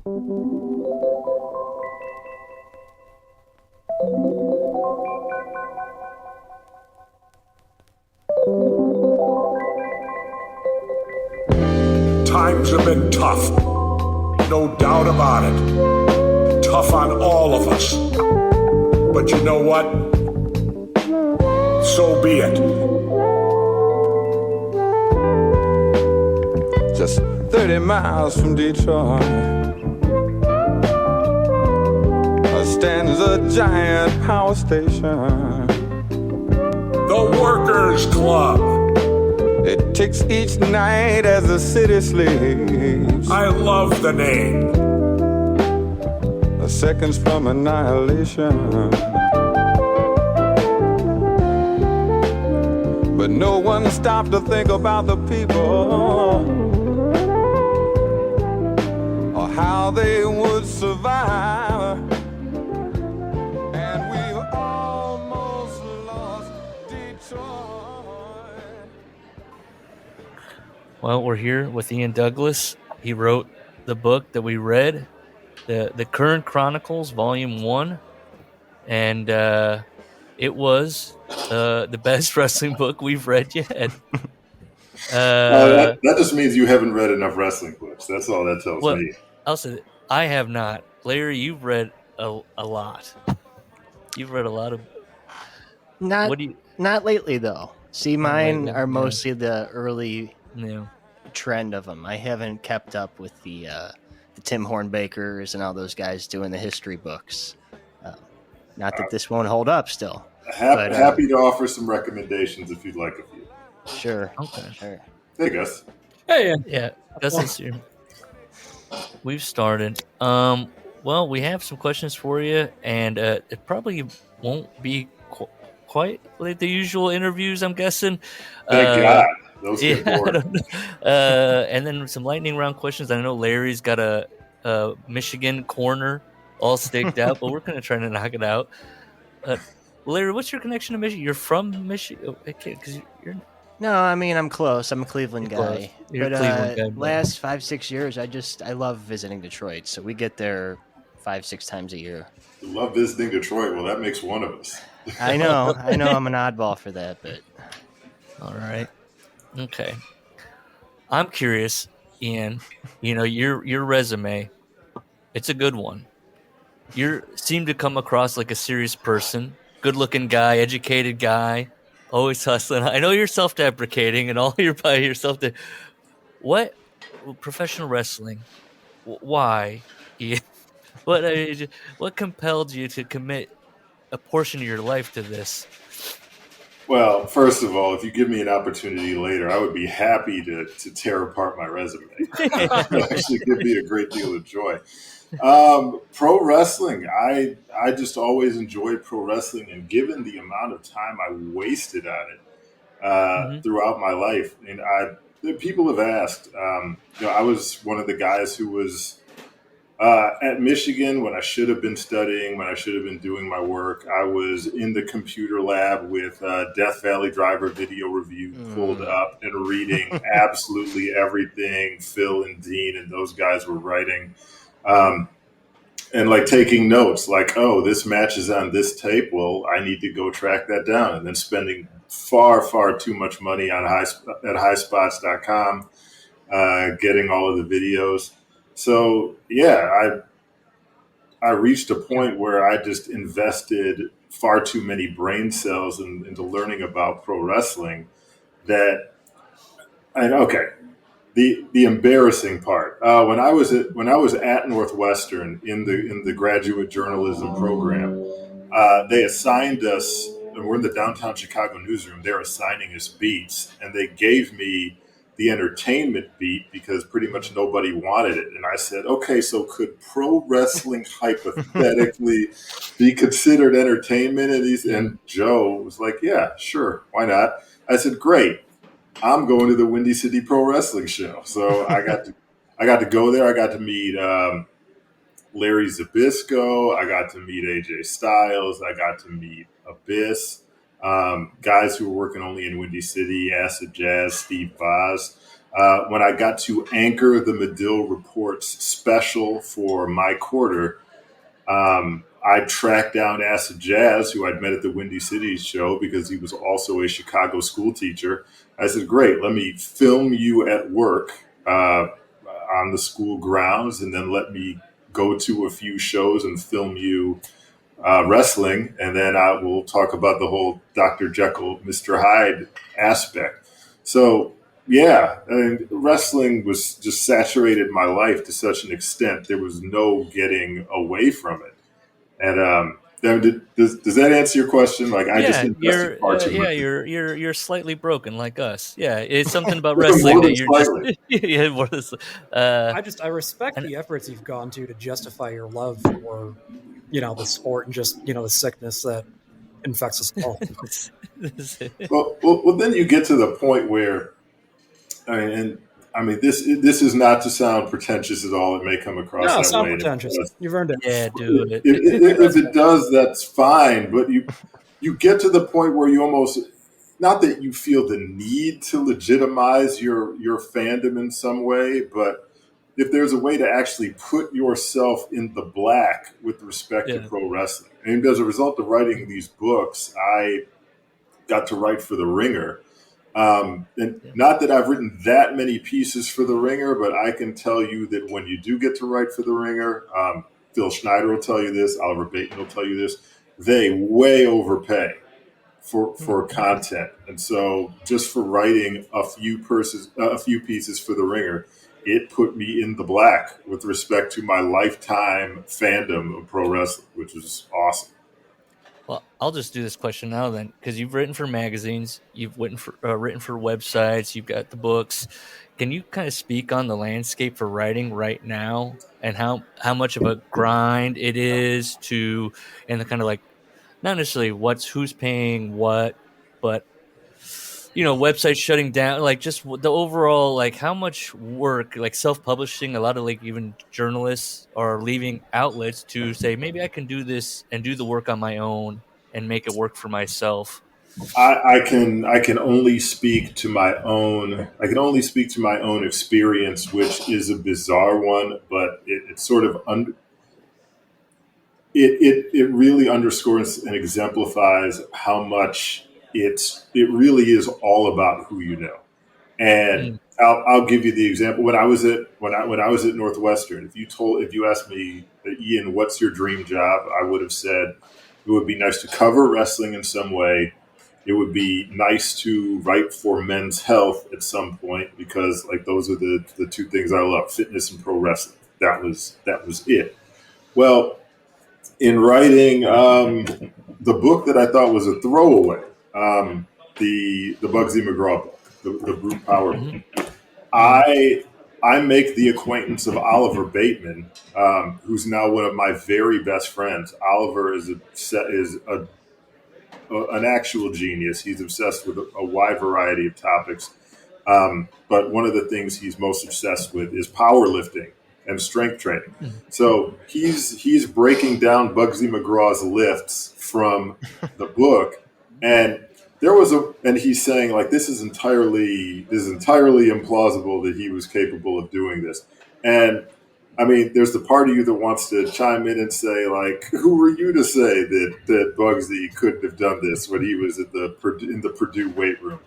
Times have been tough, no doubt about it. Tough on all of us. But you know what? So be it. Just 30 miles from Detroit stands a giant power station. The Workers Club. It ticks each night as the city sleeps. I love the name. Seconds from annihilation. But no one stopped to think about the people or how they would survive. And we almost lost Detroit. Well, we're here with Ian Douglas. He wrote the book that we read, the Keirn Chronicles Volume One, and it was the best wrestling book we've read yet. That just means you haven't read enough wrestling books. That's all that tells me. Also, I have not. Larry, you've read a lot. You've read a lot of. Not lately though. See, mine are mostly the early trend of them. I haven't kept up with the Tim Hornbakers and all those guys doing the history books. Not that this won't hold up still. Happy to offer some recommendations if you'd like a few. Sure. Okay. Sure. Hey, Gus. Hey, yeah. Gus is here. We've started. Well, we have some questions for you, and it probably won't be quite like the usual interviews, I'm guessing. Thank God. Those get bored. And then some lightning round questions. I know Larry's got a Michigan corner all staked out, but we're going to try to knock it out. Larry, what's your connection to Michigan? You're from Michigan? Because you're... No, I mean, I'm close. I'm a Cleveland guy. You're a Cleveland guy. Last 5-6 years, I love visiting Detroit. So we get there 5-6 times a year. You love visiting Detroit. Well, that makes one of us. I know. I'm an oddball for that, but. All right. Okay. I'm curious, Ian, your resume, it's a good one. You seem to come across like a serious person, good-looking guy, educated guy, always hustling. I know you're self-deprecating and all you're by yourself. What professional wrestling? Why? Ian? What compelled you to commit a portion of your life to this? Well, first of all, if you give me an opportunity later, I would be happy to tear apart my resume. It would actually give me a great deal of joy. Pro wrestling, I just always enjoyed pro wrestling, and given the amount of time I wasted on it throughout my life, and people have asked, I was one of the guys who was at Michigan when I should have been studying, when I should have been doing my work. I was in the computer lab with Death Valley Driver video review pulled up and reading absolutely everything Phil and Dean and those guys were writing. And like taking notes like, oh, this match is on this tape. Well, I need to go track that down, and then spending far, far too much money on at highspots.com, getting all of the videos. So yeah, I reached a point where I just invested far too many brain cells into learning about pro wrestling The embarrassing part, when I was at Northwestern in the graduate journalism program, they assigned us, and we're in the downtown Chicago newsroom. They're assigning us beats, and they gave me the entertainment beat because pretty much nobody wanted it. And I said, okay, so could pro wrestling hypothetically be considered entertainment? And Joe was like, yeah, sure, why not? I said, great. I'm going to the Windy City Pro Wrestling Show. So I got to go there. I got to meet Larry Zbyszko. I got to meet AJ Styles. I got to meet Abyss, guys who were working only in Windy City, Acid Jazz, Steve Boz. when I got to anchor the Medill Reports special for my quarter, I tracked down Acid Jazz, who I'd met at the Windy City show because he was also a Chicago school teacher. I said, great, let me film you at work on the school grounds, and then let me go to a few shows and film you wrestling, and then I will talk about the whole Dr. Jekyll, Mr. Hyde aspect. So, yeah, I mean, wrestling was just saturated my life to such an extent there was no getting away from it. And does that answer your question? Like, I just invested far too much. You're slightly broken like us. Yeah, it's something about wrestling that you're slightly. Just I respect the efforts you've gone to justify your love for the sport and just the sickness that infects us all. well, then you get to the point where, this is not to sound pretentious at all. It may come across that way. No, it's not pretentious. You've earned it. Yeah, dude. If it does, that's fine. But you get to the point where you almost, not that you feel the need to legitimize your fandom in some way, but if there's a way to actually put yourself in the black with respect to pro wrestling. And as a result of writing these books, I got to write for The Ringer. Not that I've written that many pieces for The Ringer, but I can tell you that when you do get to write for The Ringer, Phil Schneider will tell you this, Oliver Bateman will tell you this, they way overpay for content. And so just for writing a few pieces for The Ringer, it put me in the black with respect to my lifetime fandom of pro wrestling, which was awesome. Well, I'll just do this question now then, because you've written for magazines, you've written for websites, you've got the books. Can you kind of speak on the landscape for writing right now and how much of a grind it is and the kind of like, not necessarily who's paying what, but websites shutting down, like just the overall, like how much work, like self-publishing, a lot of like even journalists are leaving outlets to say, maybe I can do this and do the work on my own and make it work for myself. I can only speak to my own experience, which is a bizarre one, but it sort of it really underscores and exemplifies how much it really is all about who you know. And I'll give you the example. When I was at Northwestern, if you asked me, Ian, what's your dream job? I would have said it would be nice to cover wrestling in some way. It would be nice to write for Men's Health at some point, because like those are the two things I love, fitness and pro wrestling. That was it. Well, in writing the book that I thought was a throwaway, the Bugsy McGraw book, the Brute Power book, I make the acquaintance of Oliver Bateman, who's now one of my very best friends. Oliver is an actual genius. He's obsessed with a wide variety of topics, but one of the things he's most obsessed with is powerlifting and strength training. So he's breaking down Bugsy McGraw's lifts from the book, and he's saying like this is entirely implausible that he was capable of doing this. And I mean, there's the part of you that wants to chime in and say, like, who were you to say that Bugsy couldn't have done this when he was in the Purdue weight room?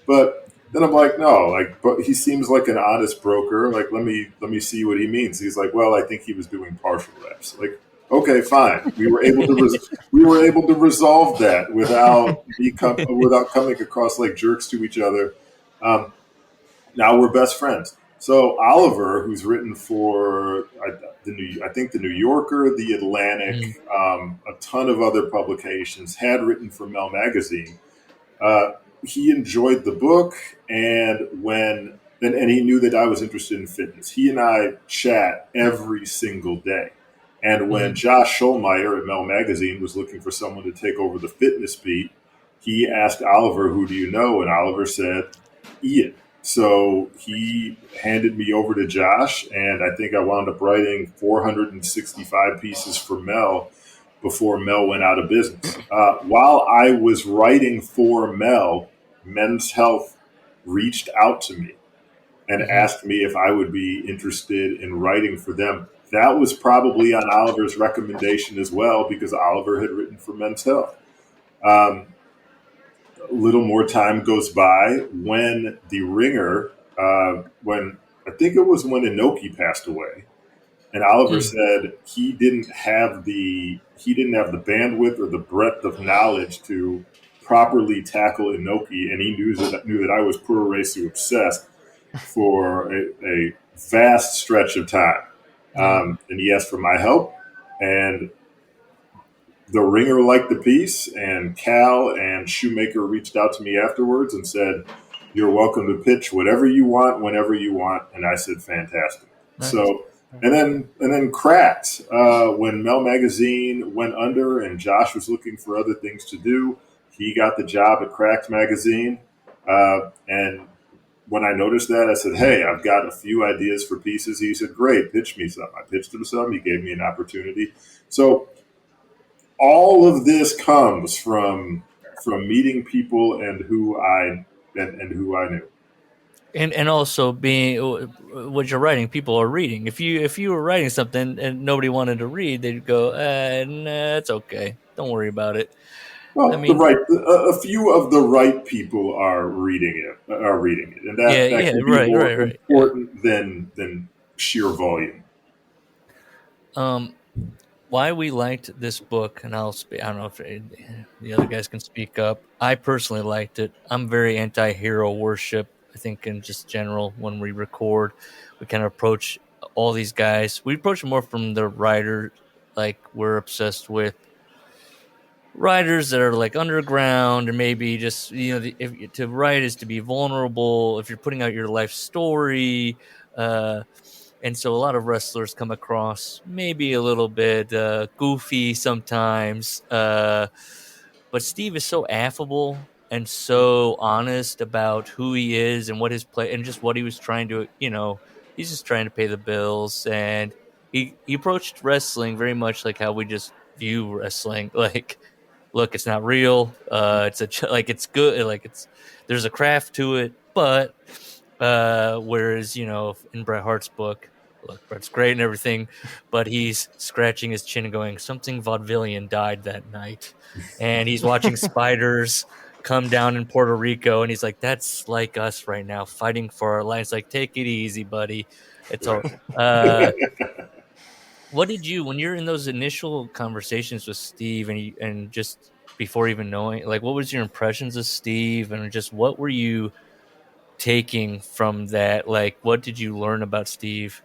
But then I'm like, no, but he seems like an honest broker. Like, let me see what he means. He's like, well, I think he was doing partial reps. Like, okay, fine. We were able to resolve that without coming across like jerks to each other. Now we're best friends. So Oliver, who's written for I think the New Yorker, the Atlantic, a ton of other publications, had written for Mel Magazine. He enjoyed the book, and he knew that I was interested in fitness. He and I chat every single day. And when Josh Scholmeyer at Mel Magazine was looking for someone to take over the fitness beat, he asked Oliver, who do you know? And Oliver said, Ian. So he handed me over to Josh, and I think I wound up writing 465 pieces for Mel before Mel went out of business. While I was writing for Mel, Men's Health reached out to me and asked me if I would be interested in writing for them. That was probably on Oliver's recommendation as well, because Oliver had written for Men's Health. A little more time goes by when The Ringer, when I think it was when Inoki passed away, and Oliver said he didn't have the bandwidth or the breadth of knowledge to properly tackle Inoki, and he knew that I was Puroresu obsessed for a vast stretch of time. And he asked for my help, and The Ringer liked the piece, and Cal and Shoemaker reached out to me afterwards and said, "You're welcome to pitch whatever you want, whenever you want." And I said, "Fantastic." Nice. So, and then Cracked, when Mel Magazine went under and Josh was looking for other things to do, he got the job at Cracked Magazine. And when I noticed that, I said, "Hey, I've got a few ideas for pieces." He said, "Great, pitch me some." I pitched him some. He gave me an opportunity. So all of this comes from meeting people and who I knew. And also being what you're writing, people are reading. If you were writing something and nobody wanted to read, they'd go, "Nah, it's okay. Don't worry about it." Well, a few of the right people are reading it, and that can be more important than sheer volume. Why we liked this book, and I don't know if the other guys can speak up. I personally liked it. I'm very anti-hero worship. I think in just general, when we record, we kind of approach all these guys. We approach them more from the writer, like we're obsessed with writers that are like underground, or maybe just, if to write is to be vulnerable. If you're putting out your life story, and so a lot of wrestlers come across maybe a little bit goofy sometimes, but Steve is so affable and so honest about who he is and what his play and just what he was trying to, he's just trying to pay the bills, and he approached wrestling very much like how we just view wrestling, like, look, it's not real. It's it's good. There's a craft to it, but whereas, in Bret Hart's book, look, Bret's great and everything, but he's scratching his chin and going, something vaudevillian died that night, and he's watching spiders come down in Puerto Rico, and he's like, that's like us right now, fighting for our lives. Like, take it easy, buddy. It's all. What did you, when you're in those initial conversations with Steve, and just before even knowing, like, what was your impressions of Steve, and just what were you taking from that? Like, what did you learn about Steve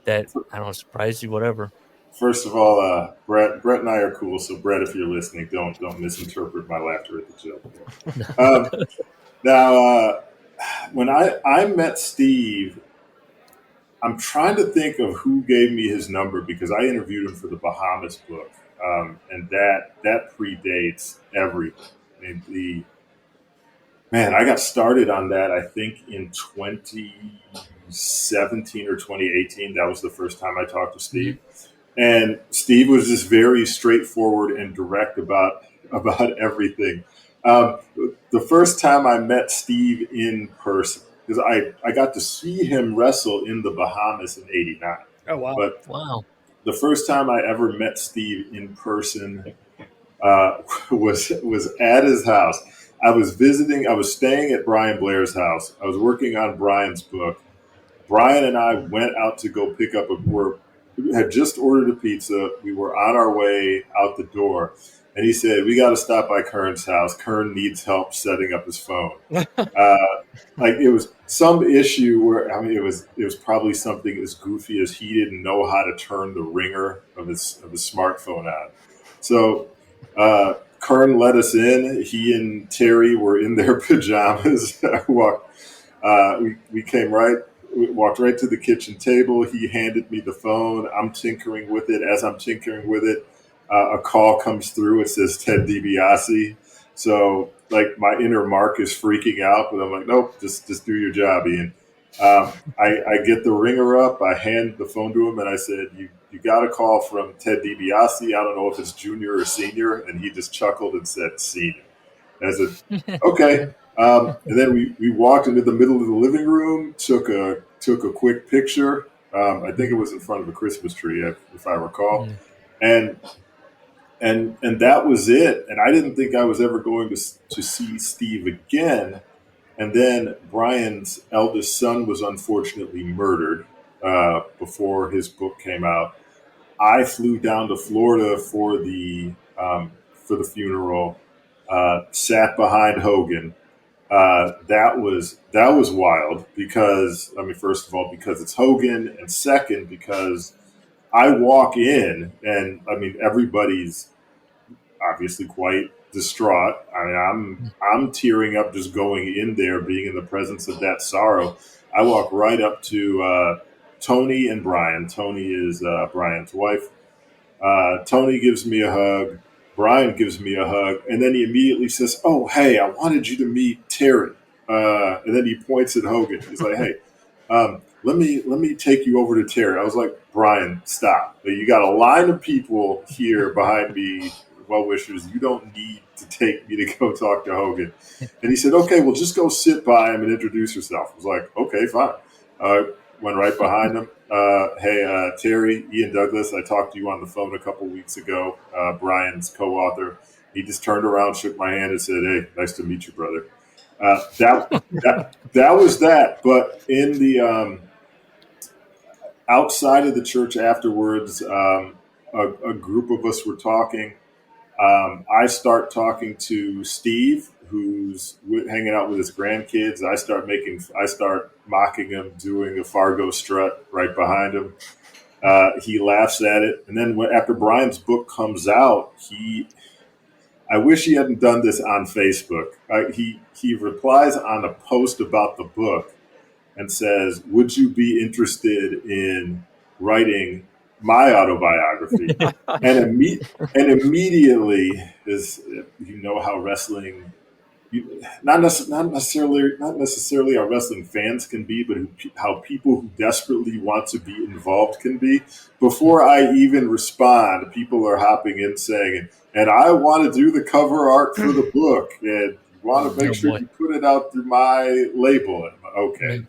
that, I don't know, surprised you, whatever? First of all, Brett and I are cool. So Brett, if you're listening, don't misinterpret my laughter at the joke. Now, when I met Steve, I'm trying to think of who gave me his number, because I interviewed him for the Bahamas book, and that predates everything. I got started on that, I think, in 2017 or 2018. That was the first time I talked to Steve, and Steve was just very straightforward and direct about everything. The first time I met Steve in person, because I got to see him wrestle in the Bahamas in '89. Oh, wow. But wow. The first time I ever met Steve in person was at his house. I was staying at Brian Blair's house. I was working on Brian's book. Brian and I went out to go pick up we had just ordered a pizza. We were on our way out the door. And he said, "We got to stop by Keirn's house. Keirn needs help setting up his phone." It was some issue where, it was probably something as goofy as he didn't know how to turn the ringer of his smartphone on. So Keirn let us in. He and Terry were in their pajamas. We walked right to the kitchen table. He handed me the phone. I'm tinkering with it. As I'm tinkering with it, a call comes through. It says Ted DiBiase. So, like, my inner Mark is freaking out, but I'm like, nope, just do your job, Ian. I get the ringer up. I hand the phone to him, and I said, you got a call from Ted DiBiase. I don't know if it's junior or senior. And he just chuckled and said, senior. And I said, okay. And then we walked into the middle of the living room, took a quick picture. I think it was in front of a Christmas tree, if I recall, and that was it. And I didn't think I was ever going to see Steve again. And then Brian's eldest son was unfortunately murdered before his book came out. I flew down to Florida for the funeral, sat behind Hogan. That was wild because, I mean, first of all, because it's Hogan, and second, because I walk in and, I mean, everybody's obviously quite distraught. I mean, I'm tearing up just going in there, being in the presence of that sorrow. I walk right up to Tony and Brian. Tony is Brian's wife. Tony gives me a hug. Brian gives me a hug, and then he immediately says, "Oh, hey, I wanted you to meet Terry." And then he points at Hogan. He's like, "Hey, let me take you over to Terry." I was like, "Brian, stop! You got a line of people here behind me, well wishers. You don't need to take me to go talk to Hogan." And he said, "Okay, well, just go sit by him and introduce yourself." I was like, "Okay, fine." Went right behind him. Hey, Terry, Ian Douglas, I talked to you on the phone a couple weeks ago. Brian's co-author. He just turned around, shook my hand, and said, "Hey, nice to meet you, brother." That was that. But in the outside of the church afterwards, a group of us were talking. I start talking to Steve, who's hanging out with his grandkids. I start mocking him, doing a Fargo strut right behind him. He laughs at it, and then after Brian's book comes out, I wish he hadn't done this on Facebook. He replies on a post about the book and says, "Would you be interested in writing my autobiography?" and immediately, is, you know how wrestling, not necessarily how wrestling fans can be, but how people who desperately want to be involved can be. Before I even respond, people are hopping in saying, "And I want to do the cover art for the book, and you want to make sure you put it out through my label." And okay,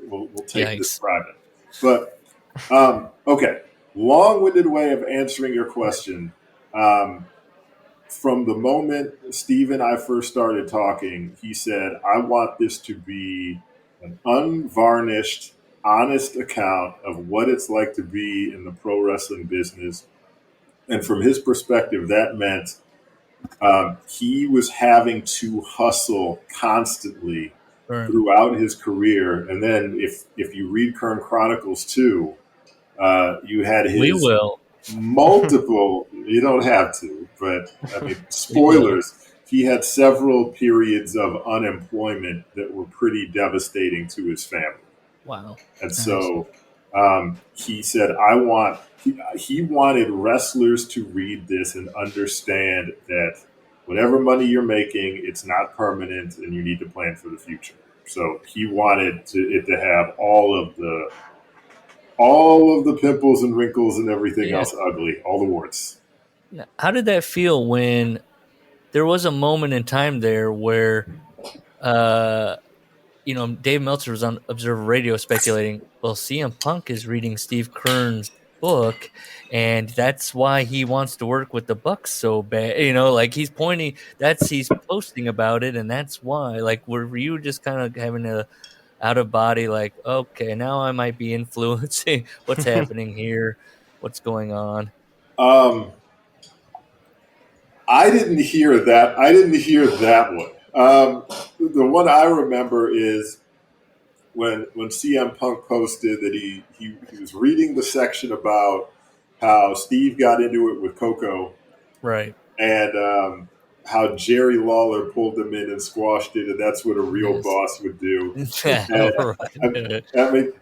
we'll take this private. But okay, long-winded way of answering your question. From the moment Steve and I first started talking, he said, "I want this to be an unvarnished, honest account of what it's like to be in the pro wrestling business." And from his perspective, that meant he was having to hustle constantly throughout his career. And then if you read Keirn Chronicles 2, you had his multiple, you don't have to, but I mean, spoilers, he had several periods of unemployment that were pretty devastating to his family. Wow. And so he said, he wanted wrestlers to read this and understand that whatever money you're making, it's not permanent and you need to plan for the future. So he wanted it to have all of the pimples and wrinkles and everything else ugly, all the warts. How did that feel when there was a moment in time there where, Dave Meltzer was on Observer Radio speculating, well, CM Punk is reading Steve Keirn's book, and that's why he wants to work with the Bucks so bad. He's posting about it, and that's why. Like, were you just kind of having a out of body, like, okay, now I might be influencing what's happening here, what's going on? I didn't hear that. I didn't hear that one. The one I remember is when CM Punk posted that he was reading the section about how Steve got into it with Coco, right, and how Jerry Lawler pulled him in and squashed it, and that's what a real boss would do. And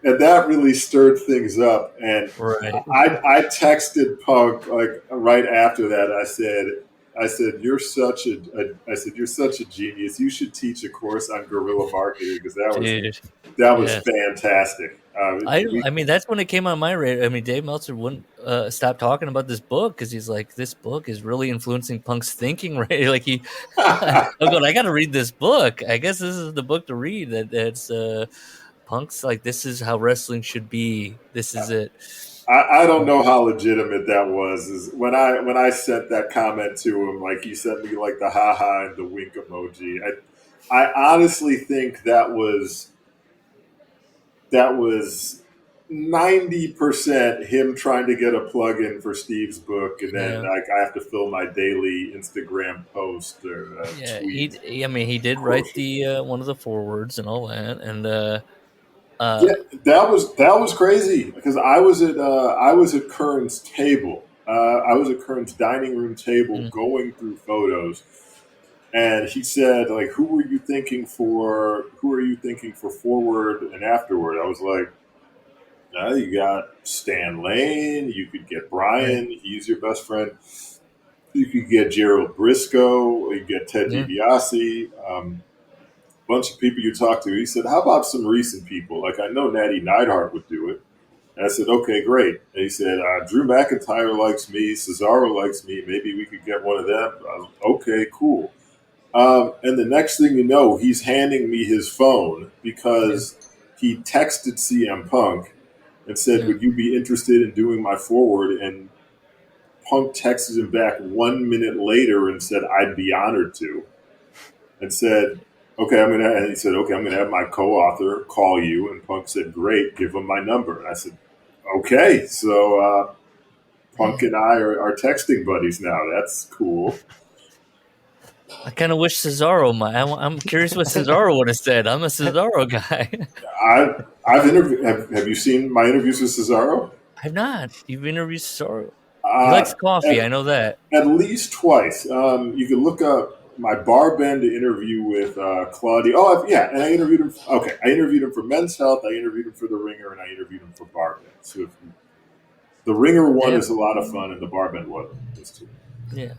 that really stirred things up. And I texted Punk like right after that. I said, I said, you're such a genius. You should teach a course on guerrilla marketing because that was fantastic. I mean, that's when it came on my radar. I mean, Dave Meltzer wouldn't stop talking about this book because he's like, this book is really influencing Punk's thinking, right? Like I'm going, I got to read this book. I guess this is the book to read. That's Punk's like, this is how wrestling should be. This is it. I don't know how legitimate that was. Is when I sent that comment to him, like he sent me like the ha and the wink emoji. I honestly think that was 90% him trying to get a plug in for Steve's book, and then like I have to fill my daily Instagram post or tweet. He did write the one of the forewords and all that, and that was crazy because I was at Keirn's table. I was at Keirn's dining room table going through photos, and he said, like, who are you thinking for forward and afterward? I was like, you got Stan Lane, you could get Brian, he's your best friend. You could get Gerald Briscoe, you get Ted DiBiase, bunch of people you talk to. He said, how about some recent people? Like, I know Natty Neidhart would do it. And I said, okay, great. And he said, Drew McIntyre likes me, Cesaro likes me, maybe we could get one of them. Okay, cool. And the next thing you know, he's handing me his phone because he texted CM Punk and said, would you be interested in doing my forward? And Punk texted him back 1 minute later and said, I'd be honored to. And said, okay, I'm going to have my co-author call you. And Punk said, great, give him my number. And I said, okay. So Punk and I are texting buddies now. That's cool. I kind of wish Cesaro might. I'm curious what Cesaro would have said. I'm a Cesaro guy. I've interviewed. Have you seen my interviews with Cesaro? I've not. You've interviewed Cesaro. He likes coffee. I know that. At least twice. You can look up my Barbend interview with Claudio. Oh, and I interviewed him. Okay, I interviewed him for Men's Health. I interviewed him for The Ringer, and I interviewed him for Barbend. So the Ringer one is a lot of fun, and the Barbend one is too. Yeah.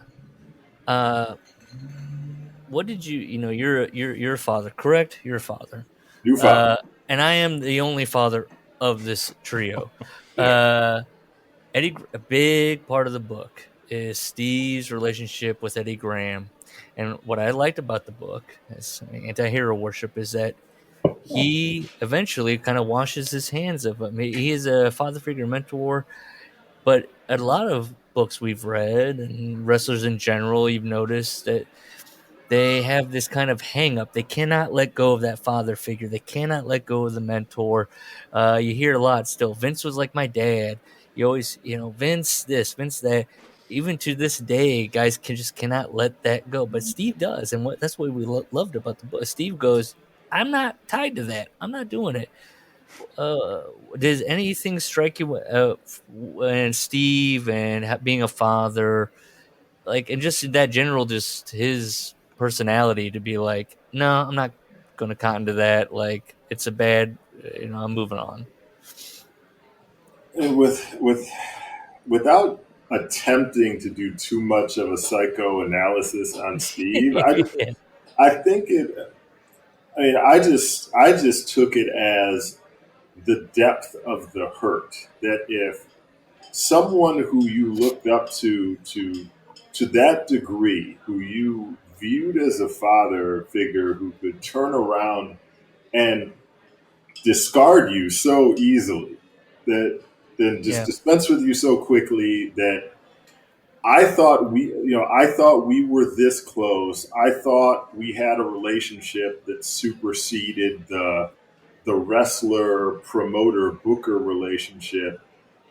What did you're a father, correct? You're a father. New father. And I am the only father of this trio. Eddie, a big part of the book is Steve's relationship with Eddie Graham. And what I liked about the book, as anti-hero worship, is that he eventually kind of washes his hands of it. I mean, he is a father figure, mentor, but a lot of books we've read and wrestlers in general, you've noticed that they have this kind of hang up. They cannot let go of that father figure. They cannot let go of the mentor. You hear a lot still. Vince was like my dad. You always, Vince this, Vince that. Even to this day, guys cannot let that go. But Steve does. And that's what we loved about the book. Steve goes, I'm not tied to that. I'm not doing it. Does anything strike you and Steve and being a father, like, and just that general, just his personality to be like, no, I'm not going to cotton to that. Like, it's a bad, I'm moving on. And without attempting to do too much of a psychoanalysis on Steve, I think it. I mean, I just took it as the depth of the hurt. That if someone who you looked up to that degree, who you viewed as a father figure who could turn around and discard you so easily, that then just dispense with you so quickly, that I thought we were this close. I thought we had a relationship that superseded the wrestler promoter booker relationship,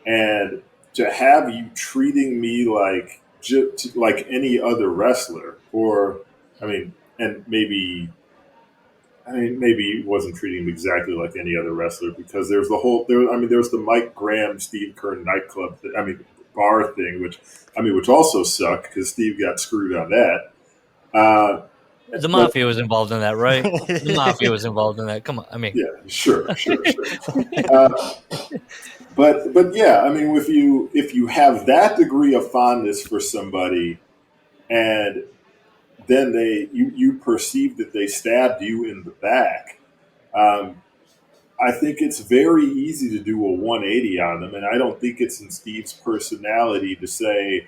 and to have you treating me like any other wrestler, maybe it wasn't treating him exactly like any other wrestler, because there's the Mike Graham, Steve Keirn nightclub, bar thing, which also sucked because Steve got screwed on that. The Mafia was involved in that, right? The Mafia was involved in that. Come on, yeah, sure. But yeah, if you have that degree of fondness for somebody, and then you perceive that they stabbed you in the back. I think it's very easy to do a 180 on them, and I don't think it's in Steve's personality to say,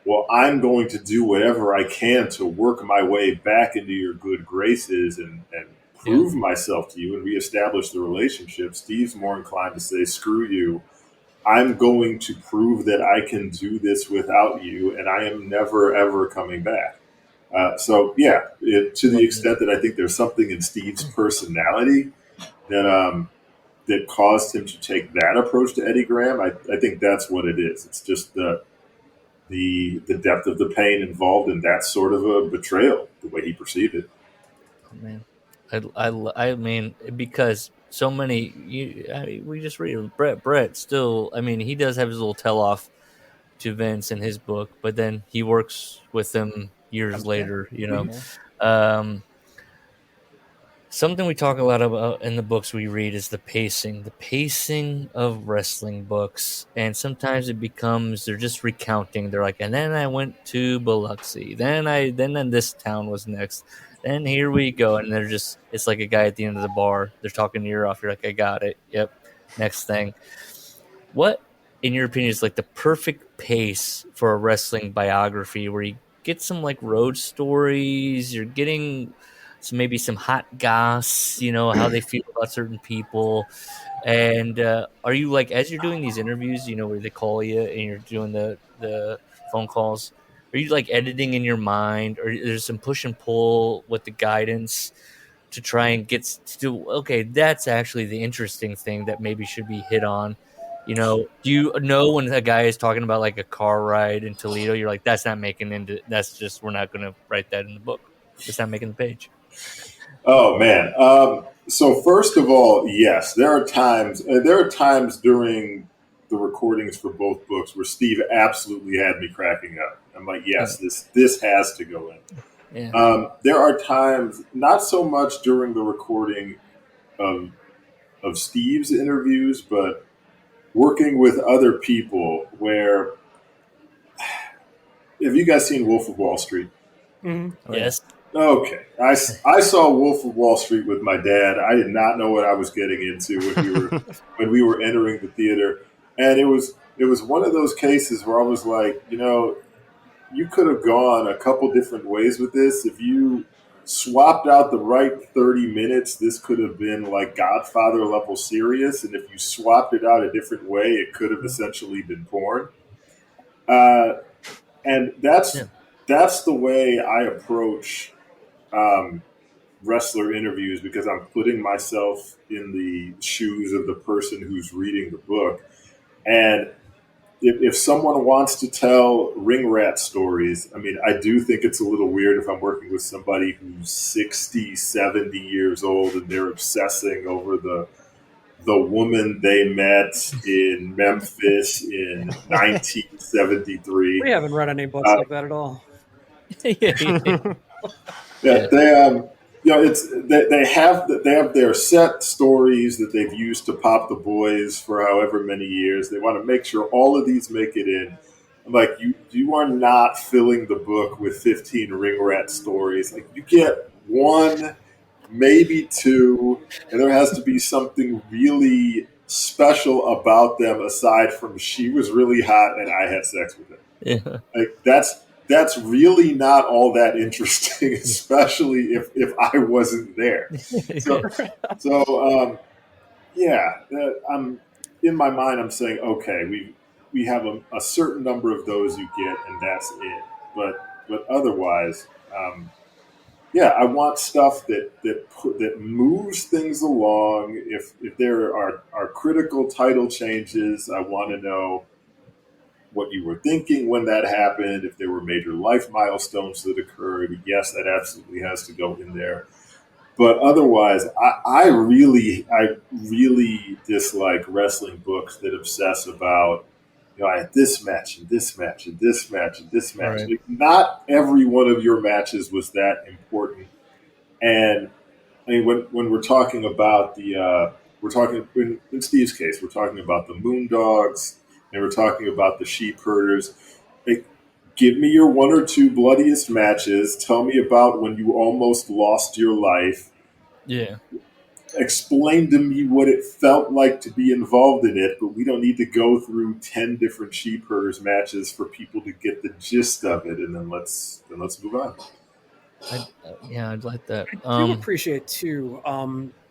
well, I'm going to do whatever I can to work my way back into your good graces and prove myself to you and reestablish the relationship. Steve's more inclined to say, screw you. I'm going to prove that I can do this without you, and I am never, ever coming back. To the extent that I think there's something in Steve's personality that caused him to take that approach to Eddie Graham, I think that's what it is. It's just the depth of the pain involved in that sort of a betrayal, the way he perceived it. Oh, man, I mean, because so many, we just read Brett still, I mean, he does have his little tell-off to Vince in his book, but then he works with them years later, you know. Mm-hmm. Something we talk a lot about in the books we read is the pacing of wrestling books. And sometimes it becomes, they're just recounting. They're like, and then I went to Biloxi. Then this town was next. Then here we go. And they're just, it's like a guy at the end of the bar. They're talking your ear off. You're like, I got it. Yep. Next thing. What, in your opinion, is like the perfect pace for a wrestling biography where you get some like road stories, you're getting maybe some hot goss, you know, how they feel about certain people. And are you like, as you're doing these interviews, you know, where they call you and you're doing the phone calls, are you like editing in your mind, or there's some push and pull with the guidance to try and get to, okay, that's actually the interesting thing that maybe should be hit on? You know, do you know when a guy is talking about like a car ride in Toledo, you're like, that's not making that's just, we're not going to write that in the book. It's not making the page. Oh man. So first of all, yes, there are times during the recordings for both books where Steve absolutely had me cracking up. I'm like, yes, this has to go in. Yeah. There are times, not so much during the recording of Steve's interviews, but working with other people where, have you guys seen Wolf of Wall Street? Mm-hmm. Yes. Okay. I saw Wolf of Wall Street with my dad. I did not know what I was getting into when we were entering the theater. And it was one of those cases where I was like, you know, you could have gone a couple different ways with this. If you swapped out the right 30 minutes, this could have been like Godfather level serious. And if you swapped it out a different way, it could have essentially been porn. And that's the way I approach wrestler interviews, because I'm putting myself in the shoes of the person who's reading the book. And if someone wants to tell ring rat stories, I mean, I do think it's a little weird if I'm working with somebody who's 60, 70 years old and they're obsessing over the woman they met in Memphis in 1973. We haven't read any books like that at all. Yeah, they have their set stories that they've used to pop the boys for however many years. They want to make sure all of these make it in. I'm like, you are not filling the book with 15 ring rat stories. Like, you get one, maybe two, and there has to be something really special about them aside from she was really hot and I had sex with her. Yeah. Like, that's really not all that interesting, especially if I wasn't there. I'm in my mind, I'm saying, okay, we have a certain number of those you get, and that's it. But otherwise, I want stuff that moves things along. If there are critical title changes, I want to know what you were thinking when that happened. If there were major life milestones that occurred, yes, that absolutely has to go in there. But otherwise, I really dislike wrestling books that obsess about, you know, I had this match and this match and this match and this match. Right. Not every one of your matches was that important. And I mean, when we're talking about in Steve's case, we're talking about the Moondogs, and we're talking about the Sheep Herders. Give me your one or two bloodiest matches. Tell me about when you almost lost your life. Yeah. Explain to me what it felt like to be involved in it, but we don't need to go through 10 different sheep herders matches for people to get the gist of it, and then let's move on. I'd like that. I do appreciate too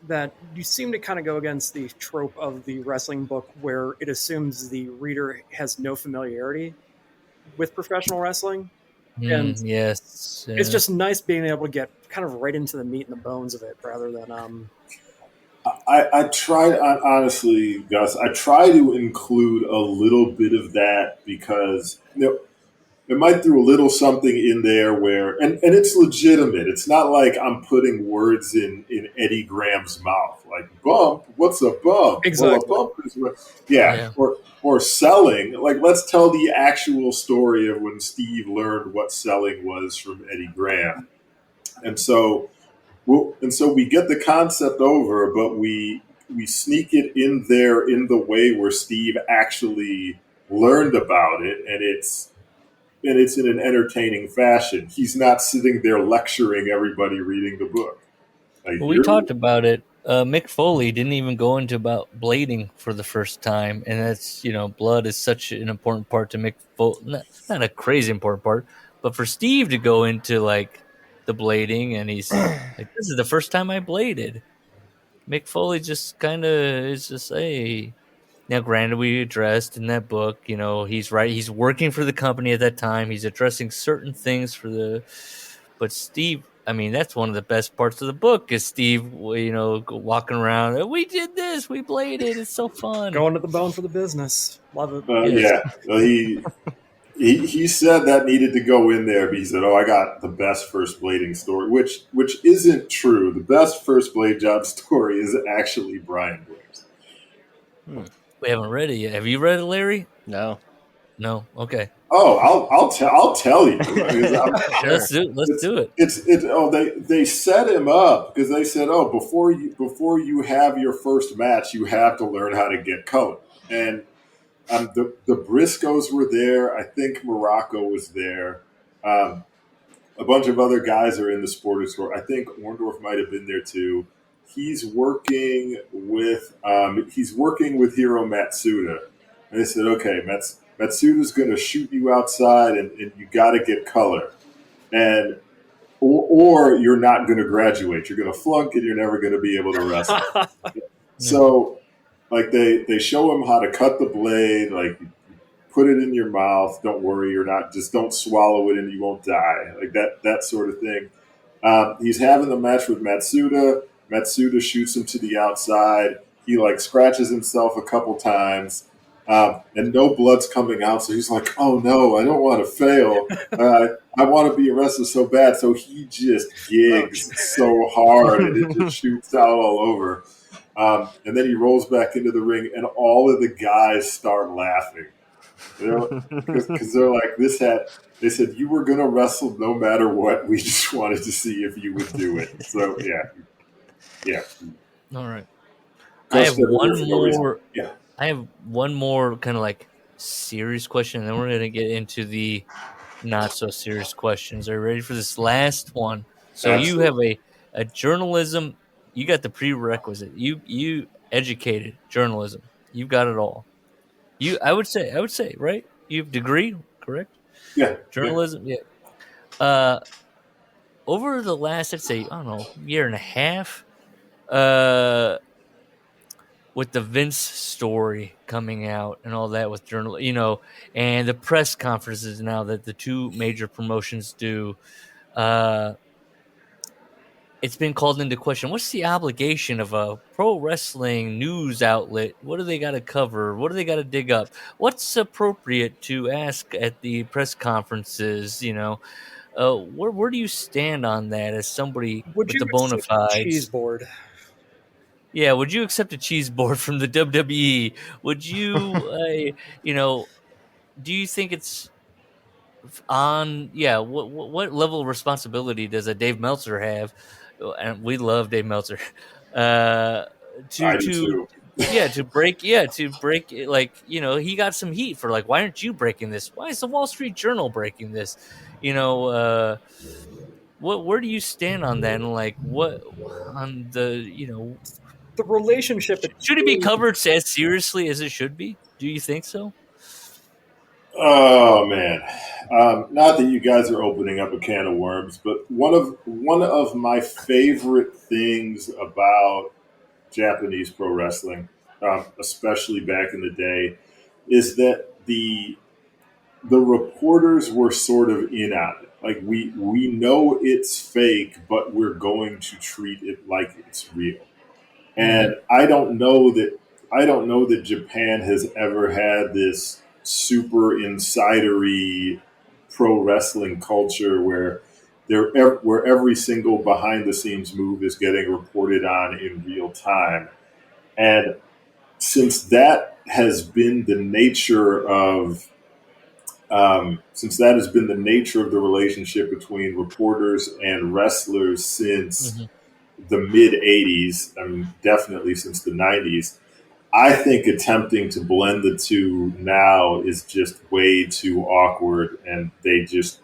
that you seem to kind of go against the trope of the wrestling book where it assumes the reader has no familiarity with professional wrestling. And yes, it's just nice being able to get kind of right into the meat and the bones of it rather than I try, honestly, Gus, I try to include a little bit of that because it might throw a little something in there where, and it's legitimate. It's not like I'm putting words in Eddie Graham's mouth, like bump. What's a bump? Exactly. Well, a bump is yeah. Or selling. Like, let's tell the actual story of when Steve learned what selling was from Eddie Graham, and so we get the concept over, but we sneak it in there in the way where Steve actually learned about it, and it's in an entertaining fashion. He's not sitting there lecturing everybody reading the book. Like, we talked about it. Mick Foley didn't even go into about blading for the first time, and that's blood is such an important part to Mick Foley. Not a crazy important part, but for Steve to go into like the blading, and he's like, "This is the first time I bladed." Mick Foley just kind of is just hey. Now, granted, we addressed in that book, he's right. He's working for the company at that time. He's addressing certain things but Steve, I mean, that's one of the best parts of the book is Steve, walking around. We did this. We bladed. It's so fun. Going to the bone for the business. Love it. Yeah. Well, he said that needed to go in there, but he said, "Oh, I got the best first blading story," which isn't true. The best first blade job story is actually Brian Blair's. We haven't read it yet. Have you read it, Larry? No. Okay. Oh, I'll tell you. Sure. Let's do it. They set him up because they said, "Oh, before you have your first match, you have to learn how to get color." And the Briscoes were there. I think Morocco was there. A bunch of other guys are in the sporting store. I think Orndorff might have been there too. He's working with Hiro Matsuda, and they said, "Okay, Matsuda's going to shoot you outside, and you got to get color, and or you're not going to graduate. You're going to flunk, and you're never going to be able to wrestle." So, like they show him how to cut the blade, like put it in your mouth. Don't worry, just don't swallow it, and you won't die, like that sort of thing. He's having the match with Matsuda. Matsuda shoots him to the outside. He scratches himself a couple times. And no blood's coming out, so he's like, "Oh no, I don't want to fail. I want to be a wrestler so bad." So he just gigs so hard, and it just shoots out all over. And then he rolls back into the ring, and all of the guys start laughing, because they're like, They said you were going to wrestle no matter what. We just wanted to see if you would do it. So yeah. All right. I have one more. Yeah. I have one more kind of like serious question, and then we're going to get into the not so serious questions. Are you ready for this last one? So Absolutely. You have a journalism. You got the prerequisite. You educated journalism. You've got it all. I would say, right? You have degree, correct? Yeah. Journalism. Yeah. Over the last, I'd say, I don't know, year and a half, with the Vince story coming out and all that with journal, and the press conferences now that the two major promotions do, it's been called into question. What's the obligation of a pro wrestling news outlet? What do they got to cover? What do they got to dig up? What's appropriate to ask at the press conferences? Where do you stand on that as somebody with the bona fides? Cheese board. Yeah, would you accept a cheese board from the WWE? Would you, do you think it's on? Yeah, what level of responsibility does a Dave Meltzer have? And we love Dave Meltzer. To Yeah, to break, like, he got some heat for like, why aren't you breaking this? Why is the Wall Street Journal breaking this? Where do you stand on that? And like, what on the The relationship should it be covered as seriously as it should be? Do you think so? Oh man, not that you guys are opening up a can of worms, but one of my favorite things about Japanese pro wrestling, especially back in the day, is that the reporters were sort of in on it. Like we know it's fake, but we're going to treat it like it's real. And I don't know that Japan has ever had this super insidery pro wrestling culture where where every single behind the scenes move is getting reported on in real time. And since that has been the nature of the relationship between reporters and wrestlers since the mid 80s, I mean, definitely since the 90s, I think attempting to blend the two now is just way too awkward, and they just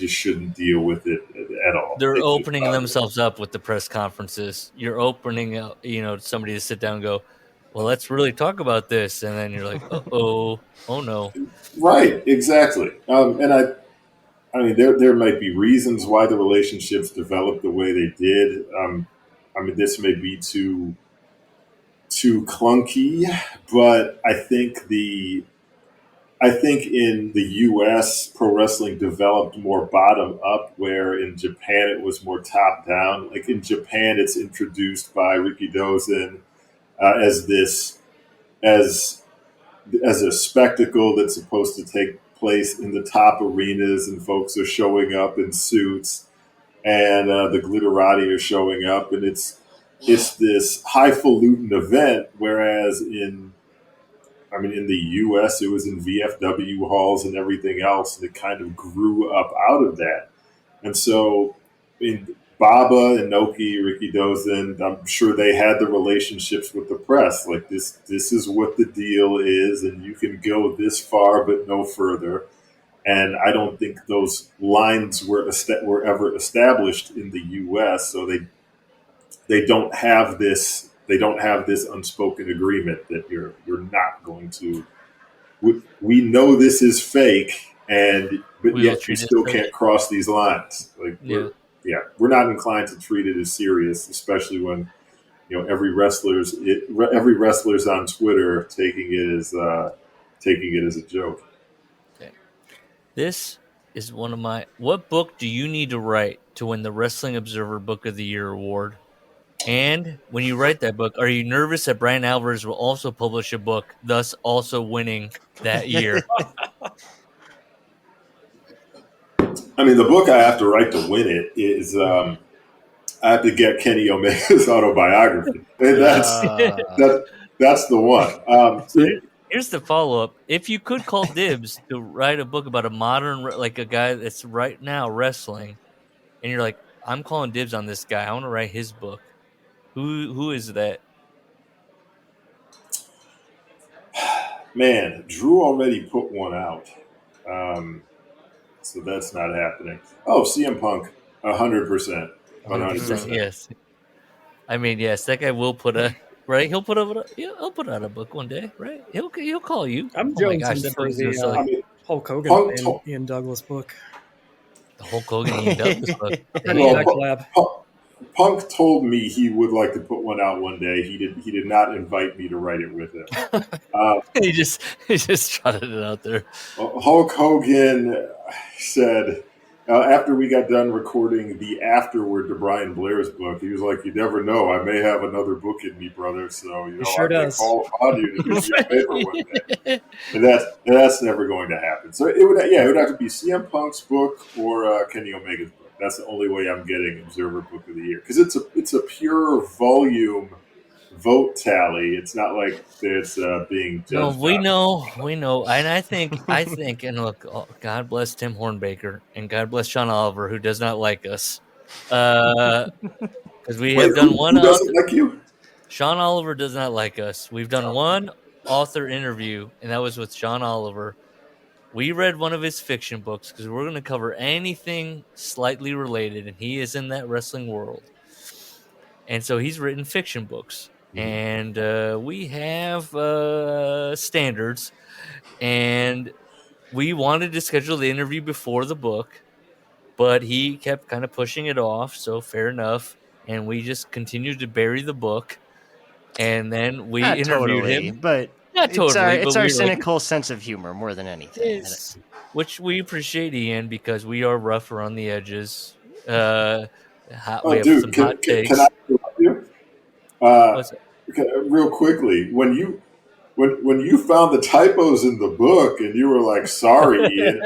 shouldn't deal with it at all. They're opening themselves up with the press conferences. You're opening up, somebody to sit down and go, well, let's really talk about this. And then you're like, oh no. Right, exactly. And I mean, there might be reasons why the relationships developed the way they did. I mean, this may be too clunky, but I think in the U.S. pro wrestling developed more bottom up, where in Japan it was more top down. Like in Japan, it's introduced by Rikidozen as as a spectacle that's supposed to take place in the top arenas, and folks are showing up in suits, and the glitterati are showing up, and it's this highfalutin event. Whereas in the U.S., it was in VFW halls and everything else, and it kind of grew up out of that. And so, Baba and Noki, Rikidozen, I'm sure they had the relationships with the press. Like this is what the deal is, and you can go this far but no further. And I don't think those lines were ever established in the U.S. So they don't have this unspoken agreement that you're not going to. We know this is fake, but yet you still can't cross these lines. Like we're not inclined to treat it as serious, especially when every wrestler's on Twitter taking it as a joke. Okay. This is one of my. What book do you need to write to win the Wrestling Observer Book of the Year award? And when you write that book, are you nervous that Brian Alvarez will also publish a book, thus also winning that year? I mean, the book I have to write to win it is I have to get Kenny Omega's autobiography. And that's the one. Here's the follow-up. If you could call dibs to write a book about a modern, like a guy that's right now wrestling, and you're like, I'm calling dibs on this guy. I want to write his book. Who is that? Man, Drew already put one out. So that's not happening. Oh, CM Punk, 100%. 100%. Yes. I mean, yes, that guy will put right. He'll put out a book one day, right? He'll call you. I'm jonesing for the Hulk Hogan and Ian Douglas book. The Hulk Hogan and Ian Douglas book. Punk told me he would like to put one out one day. He did not invite me to write it with him. He just trotted it out there. Hulk Hogan said after we got done recording the afterword to Brian Blair's book, he was like, "You never know. I may have another book in me, brother. So I may call upon you to do me a favor one day." And that's never going to happen. So it would have to be CM Punk's book or Kenny Omega's book. That's the only way I'm getting Observer Book of the Year, because it's a pure volume vote tally. It's not like it's being judged. No, we know, and I think, and look, God bless Tim Hornbaker and God bless Sean Oliver, who does not like us, because we have done one. Who doesn't like you? Sean Oliver does not like us. We've done one author interview, and that was with Sean Oliver. We read one of his fiction books because we're going to cover anything slightly related, and he is in that wrestling world. And so he's written fiction books, and we have standards, and we wanted to schedule the interview before the book, but he kept kind of pushing it off, so fair enough. And we just continued to bury the book, and then we Not interviewed totally, him. but Not totally, it's but our we cynical sense of humor more than anything. which we appreciate, Ian, because we are rough around the edges. We Oh, have dude, some hot takes. can I interrupt you? Real quickly, when you found the typos in the book and you were like, "Sorry," Ian,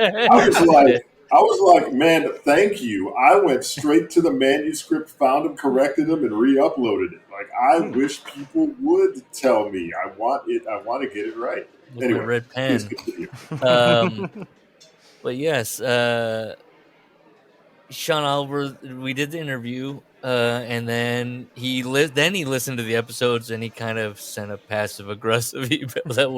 I was like, man, thank you. I went straight to the manuscript, found them, corrected them, and re-uploaded it. Like, I wish people would tell me. I want to get it right. With Anyway, my red pen. please But yes, Sean Oliver, we did the interview, and then he listened to the episodes, and he kind of sent a passive aggressive email that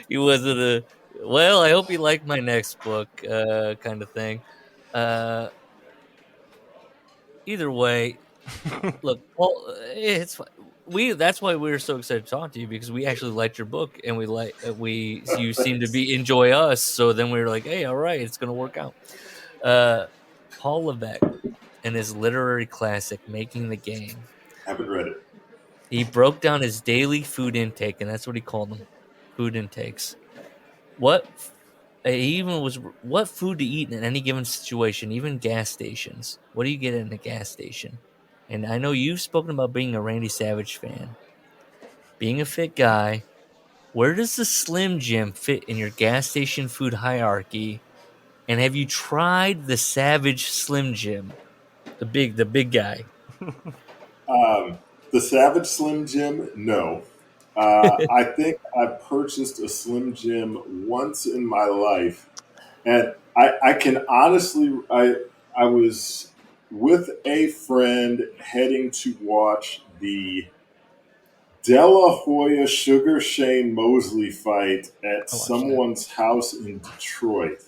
he wasn't well, I hope you like my next book, kind of thing. Either way, look, Paul, that's why we were so excited to talk to you, because we actually liked your book, and you seem to enjoy us. So then we were like, hey, all right, it's going to work out. Paul Levesque and his literary classic, Making the Game. Haven't read it. He broke down his daily food intake, and that's what he called them, food intakes. What food to eat in any given situation, even gas stations. What do you get in a gas station? And I know you've spoken about being a Randy Savage fan. Being a fit guy, where does the Slim Jim fit in your gas station food hierarchy? And have you tried the Savage Slim Jim? The big guy. The Savage Slim Jim, no. I think I purchased a Slim Jim once in my life, and I can honestly, I was with a friend heading to watch the De La Hoya Sugar Shane Mosley fight at someone's house in Detroit.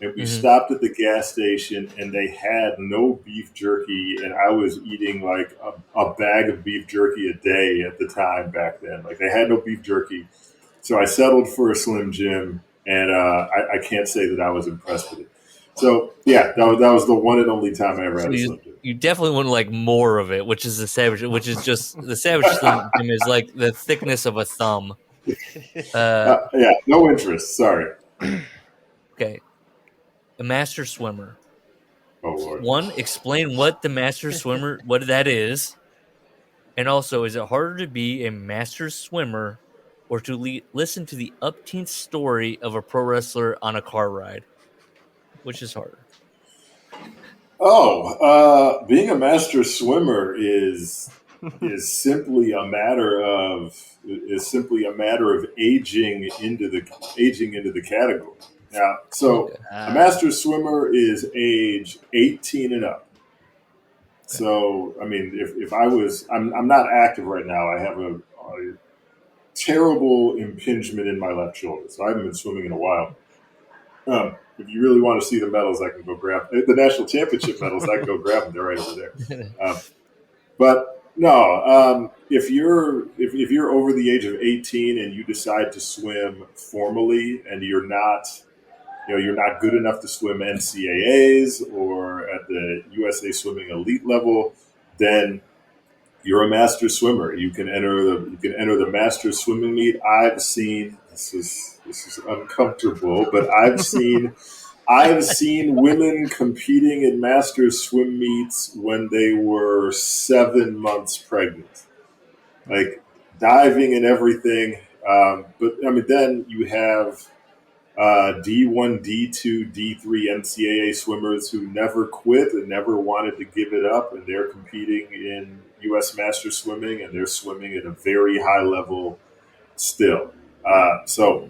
And we stopped at the gas station, and they had no beef jerky, and I was eating like a bag of beef jerky a day at the time back then. Like, they had no beef jerky. So I settled for a Slim Jim, and I can't say that I was impressed with it. So, yeah, that was the one and only time I ever had a Slim Jim. You definitely wouldn't like more of it, which is the Savage, which is just the Savage Slim Jim is like the thickness of a thumb. Yeah, no interest. Sorry. Okay. A master swimmer. Oh, Lord. One, explain what the master swimmer, what that is. And also, is it harder to be a master swimmer or to listen to the upbeat story of a pro wrestler on a car ride? Which is harder? Being a master swimmer is simply a matter of aging into the category. Now, so a master swimmer is age 18 and up. So, I mean, if I'm not active right now. I have a terrible impingement in my left shoulder, so I haven't been swimming in a while. If you really want to see the medals, I can go grab the national championship medals. I can go grab them; they're right over there. But no, if you're over the age of 18 and you decide to swim formally, and you're not good enough to swim NCAAs or at the USA Swimming Elite level, then you're a master swimmer. You can enter the master swimming meet. I've seen this is uncomfortable, but I've seen women competing in master swim meets when they were 7 months pregnant, like diving and everything. But I mean, then you have D1, D2, D3 NCAA swimmers who never quit and never wanted to give it up, and they're competing in U.S. Master Swimming, and they're swimming at a very high level still. So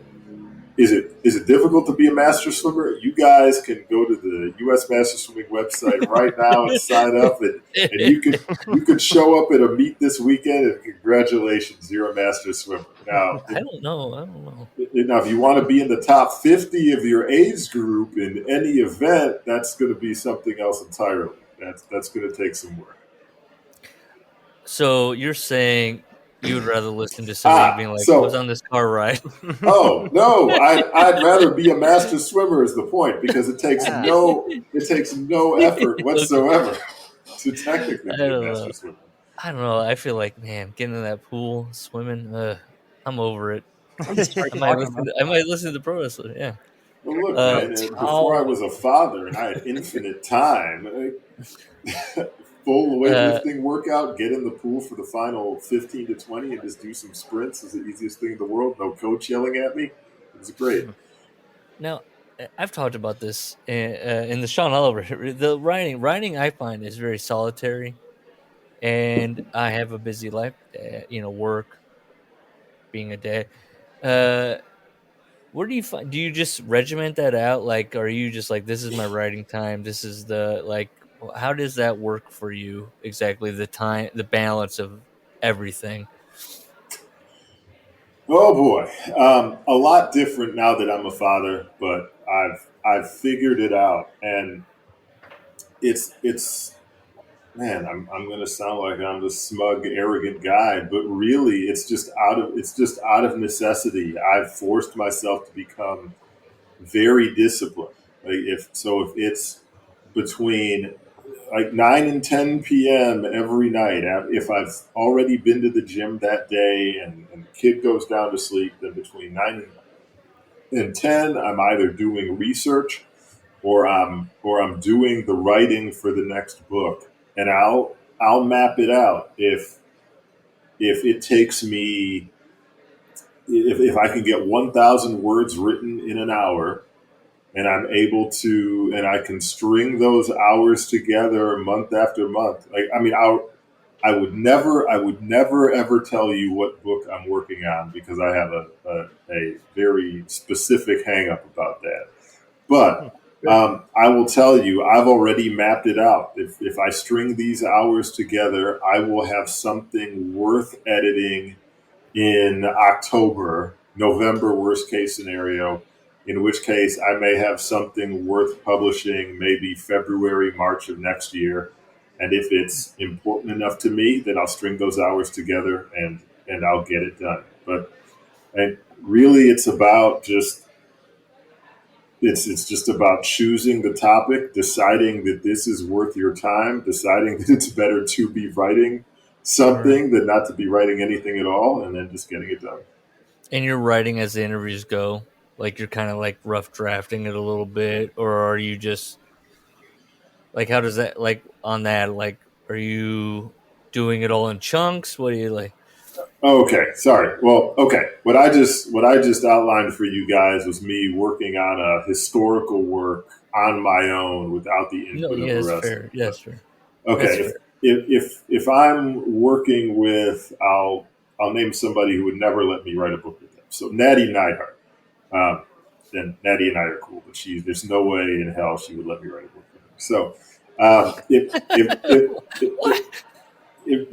is it difficult to be a master swimmer? You guys can go to the U.S. Master Swimming website right now and sign up, and you could show up at a meet this weekend, and congratulations, you're a master swimmer. Now, I don't know. Now, if you want to be in the top 50 of your age group in any event, that's going to be something else entirely. That's going to take some work. So you're saying you would rather listen to somebody being like, I was on this car ride. Oh, no, I'd rather be a master swimmer is the point, because it takes no effort whatsoever to technically be a master swimmer. I don't know. I feel like, man, getting in that pool, swimming, I'm over it. I might listen to pro wrestling, yeah. Well, look, man, before I was a father and I had infinite time, full weightlifting workout, get in the pool for the final 15 to 20 and just do some sprints is the easiest thing in the world. No coach yelling at me. It was great. Now, I've talked about this in the Sean Oliver. The writing I find is very solitary, and I have a busy life, work, being a dad. Where do you find? Do you just regiment that out? Like, are you just like, this is my writing time? This is how does that work for you exactly? The time, the balance of everything. Oh boy, a lot different now that I'm a father, but I've figured it out, and it's. Man, I'm going to sound like I'm the smug, arrogant guy, but really, it's just out of necessity. I've forced myself to become very disciplined. If it's between like 9 and 10 p.m. every night, if I've already been to the gym that day and the kid goes down to sleep, then between 9 and 10, I'm either doing research or I'm doing the writing for the next book. And I'll map it out if it takes me, if I can get 1,000 words written in an hour, and I'm able to, and I can string those hours together month after month. I would never ever tell you what book I'm working on, because I have a very specific hang up about that. But I will tell you, I've already mapped it out. If I string these hours together, I will have something worth editing in October, November, worst case scenario, in which case I may have something worth publishing maybe February, March of next year. And if it's important enough to me, then I'll string those hours together and I'll get it done. But really, it's about just, it's just about choosing the topic, deciding that this is worth your time, deciding that it's better to be writing something than not to be writing anything at all, and then just getting it done. And you're writing as the interviews go? Like, you're kind of like rough drafting it a little bit, or are you just like, how does that, like, on that, like, are you doing it all in chunks? What do you like? Okay, sorry. Well, okay. What I just outlined for you guys was me working on a historical work on my own without the input of the rest. Fair. Yes, fair. Okay. If I'm working with, I'll name somebody who would never let me write a book with them. So Natty Neidhart. And Natty and I are cool, but there's no way in hell she would let me write a book with her. So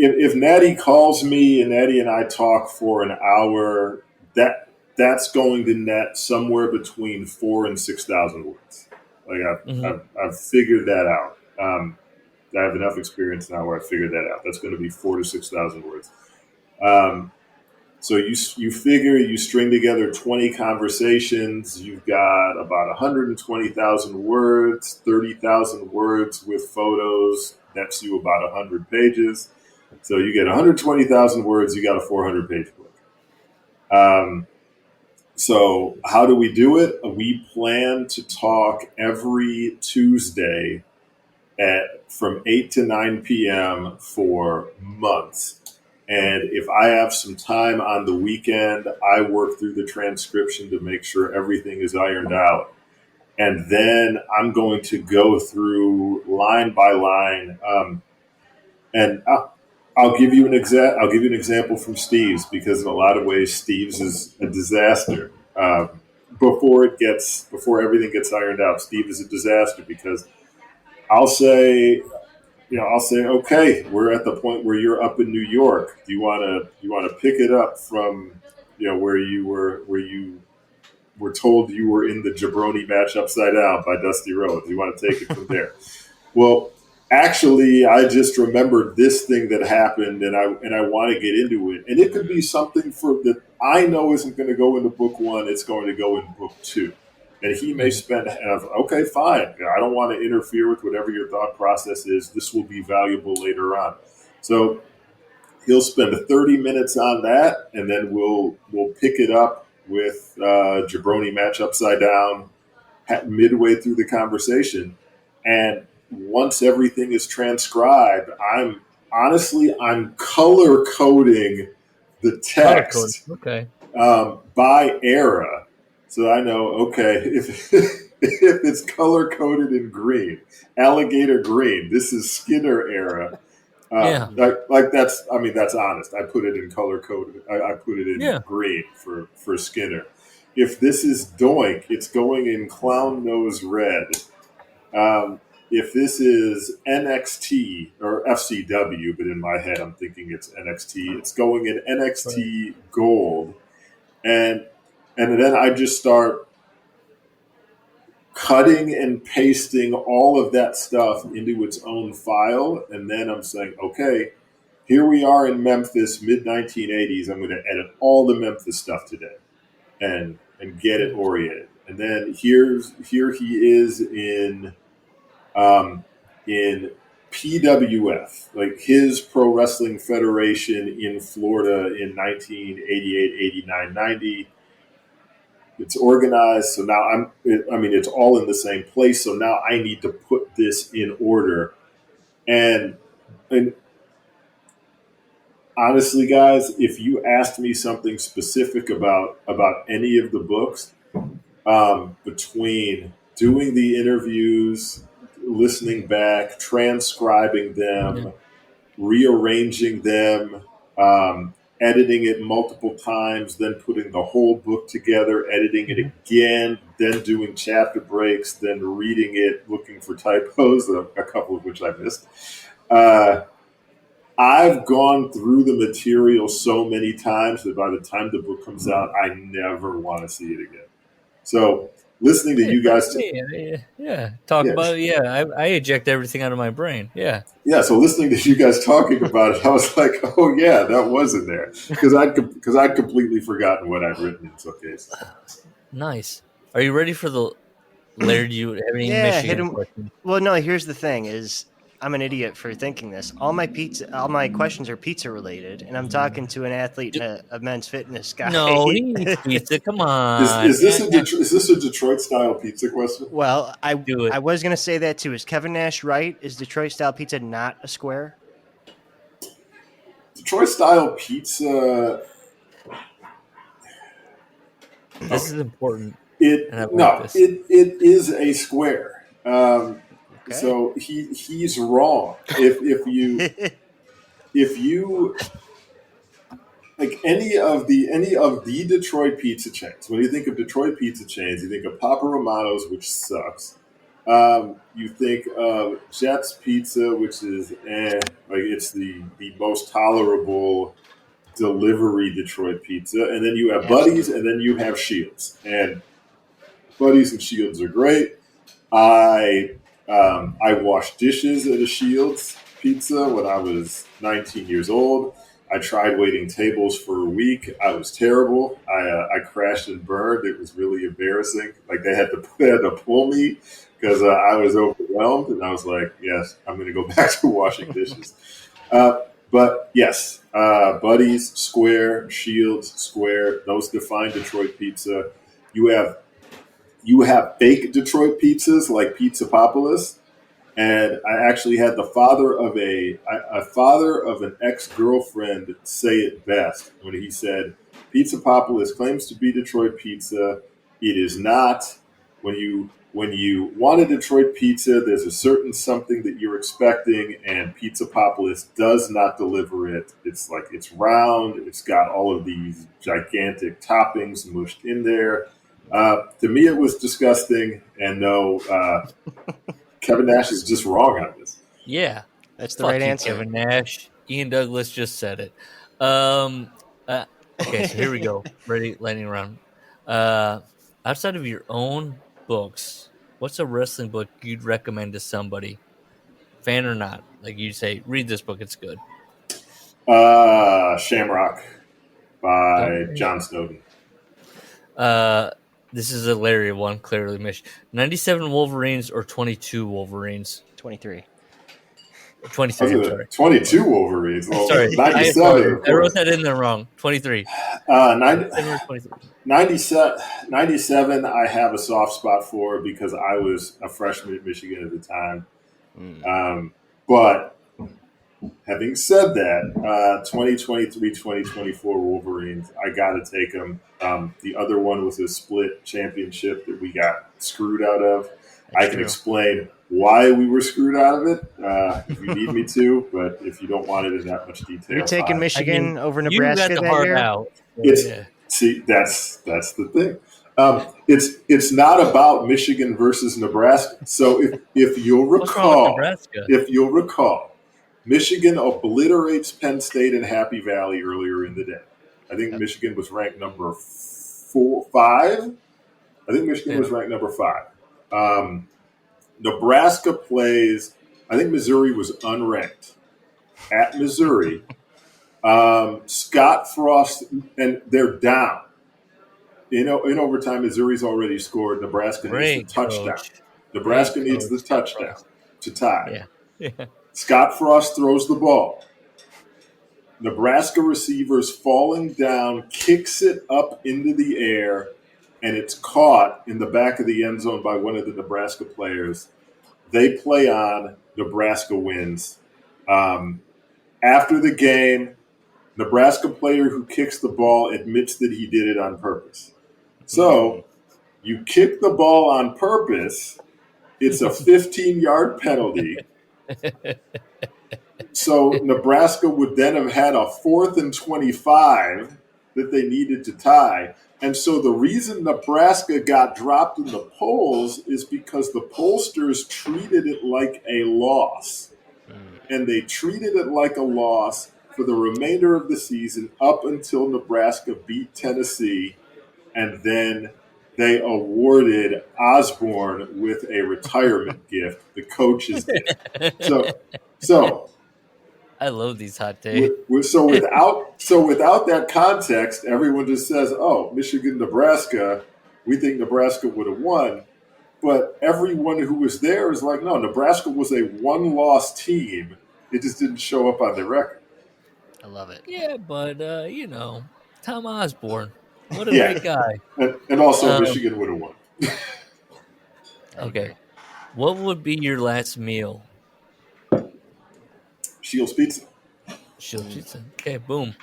if Natty calls me and Natty and I talk for an hour, that's going to net somewhere between 4,000 and 6,000 words. Like I've figured that out. I have enough experience now where I figured that out. That's going to be 4,000 to 6,000 words. So you figure you string together 20 conversations. You've got about 120,000 words, 30,000 words with photos. That's you about 100 pages. So you get 120,000 words. You got a 400-page book. So how do we do it? We plan to talk every Tuesday from 8 to 9 p.m. for months. And if I have some time on the weekend, I work through the transcription to make sure everything is ironed out. And then I'm going to go through line by line. And I'll give you an example from Steve's, because in a lot of ways, Steve's is a disaster. before everything gets ironed out. Steve is a disaster because I'll say, okay, we're at the point where you're up in New York. Do you want to pick it up from, where you were told you were in the jabroni match upside down by Dusty Rhodes? You want to take it from there? Well, actually, I just remembered this thing that happened, and I want to get into it. And it could be something that I know isn't going to go into book one. It's going to go in book two. And he may spend, okay, fine. I don't want to interfere with whatever your thought process is. This will be valuable later on. So he'll spend 30 minutes on that, and then we'll pick it up with Jabroni Match Upside Down midway through the conversation. And once everything is transcribed, I'm color coding the text by era. So I know, okay, if it's color coded in green, alligator green, this is Skinner era. That's honest. I put it in color coded. I put it in green for Skinner. If this is Doink, it's going in clown nose red. If this is NXT or FCW, but in my head I'm thinking it's NXT, it's going in NXT gold. And then I just start cutting and pasting all of that stuff into its own file. And then I'm saying, okay, here we are in Memphis, mid-1980s. I'm going to edit all the Memphis stuff today and get it oriented. And then here he is in PWF, like his Pro Wrestling Federation in Florida in 1988, 89, 90. It's organized, so now it's all in the same place. So now I need to put this in order. And honestly, guys, if you asked me something specific about any of the books, between doing the interviews, listening back, transcribing them, rearranging them, editing it multiple times, then putting the whole book together, editing it again, then doing chapter breaks, then reading it, looking for typos, a couple of which I missed. I've gone through the material so many times that by the time the book comes out, I never want to see it again. So listening to you guys about it. I eject everything out of my brain. So listening to you guys talking about it, I was like, oh yeah, that was in there, because I'd completely forgotten what I'd written in some cases. Nice. Are you ready for the Laird? You have any Michigan questions? Well, no. Here's the thing: is I'm an idiot for thinking this. All my questions are pizza related, and I'm talking to an athlete and a men's fitness guy. No, he eats pizza. Come on. Is this a Detroit style pizza question? Well, I was going to say that too. Is Kevin Nash right? Is Detroit style pizza not a square? Detroit style pizza. This is important. It is a square. So he's wrong. If you like any of the Detroit pizza chains, when you think of Detroit pizza chains, you think of Papa Romano's, which sucks. You think of Jets Pizza, which is it's the most tolerable delivery Detroit pizza, and then you have Buddy's, and then you have Shields, and Buddy's and Shields are great. I washed dishes at a Shields Pizza when I was 19 years old. I tried waiting tables for a week. I was terrible. I crashed and burned. It was really embarrassing. Like they had to pull me because I was overwhelmed, and I was like, yes, I'm going to go back to washing dishes. But yes, Buddy's square, Shields square. Those define Detroit pizza. You have fake Detroit pizzas like Pizzapopolis, and I actually had the father of an ex-girlfriend say it best when he said, "Pizzapopolis claims to be Detroit pizza. It is not. When you want a Detroit pizza, there's a certain something that you're expecting, and Pizzapopolis does not deliver it. It's round. It's got all of these gigantic toppings mushed in there. To me, it was disgusting. And no, Kevin Nash is just wrong on this. Yeah. That's the right answer. Kevin Nash. Ian Douglas just said it. Okay, so here we go. Ready, lightning round. Outside of your own books, what's a wrestling book you'd recommend to somebody, fan or not? Like you'd say, read this book, it's good. Shamrock by John Snowden. This is a Larry one, clearly. 97 Wolverines or 22 Wolverines? 23. 23, I'm sorry. 22 Wolverines. Well, sorry, 97. I wrote that in there wrong. 23. 97, I have a soft spot for because I was a freshman at Michigan at the time. But having said that, 2023, 2024 Wolverines, I got to take them. The other one was a split championship that we got screwed out of. I can explain why we were screwed out of it if you need me to, but if you don't want it in that much detail. You're taking Michigan over Nebraska you got the that heart year? Out. See, that's the thing. It's not about Michigan versus Nebraska. So if you'll recall, Michigan obliterates Penn State and Happy Valley earlier in the day. I think Michigan was ranked number 5. I think Michigan was ranked number 5. Nebraska plays, I think Missouri was unranked at Missouri. Scott Frost, and they're down. In overtime, Missouri's already scored. Nebraska needs the touchdown. Nebraska needs the touchdown to tie. Yeah. Scott Frost throws the ball. Nebraska receivers falling down, kicks it up into the air, and it's caught in the back of the end zone by one of the Nebraska players. They play on. Nebraska wins. After the game, Nebraska player who kicks the ball admits that he did it on purpose. So you kick the ball on purpose. It's a 15-yard penalty. So Nebraska would then have had a 4th and 25 that they needed to tie. And so the reason Nebraska got dropped in the polls is because the pollsters treated it like a loss. And they treated it like a loss for the remainder of the season up until Nebraska beat Tennessee. And then they awarded Osborne with a retirement gift, the coach's gift. So I love these hot takes. So without that context, everyone just says, "Oh, Michigan, Nebraska. We think Nebraska would have won." But everyone who was there is like, "No, Nebraska was a one-loss team. It just didn't show up on their record." I love it. Yeah, but Tom Osborne, what a great guy. And also, Michigan would have won. Okay, what would be your last meal? Shields Pizza. Shields Pizza. Okay, boom.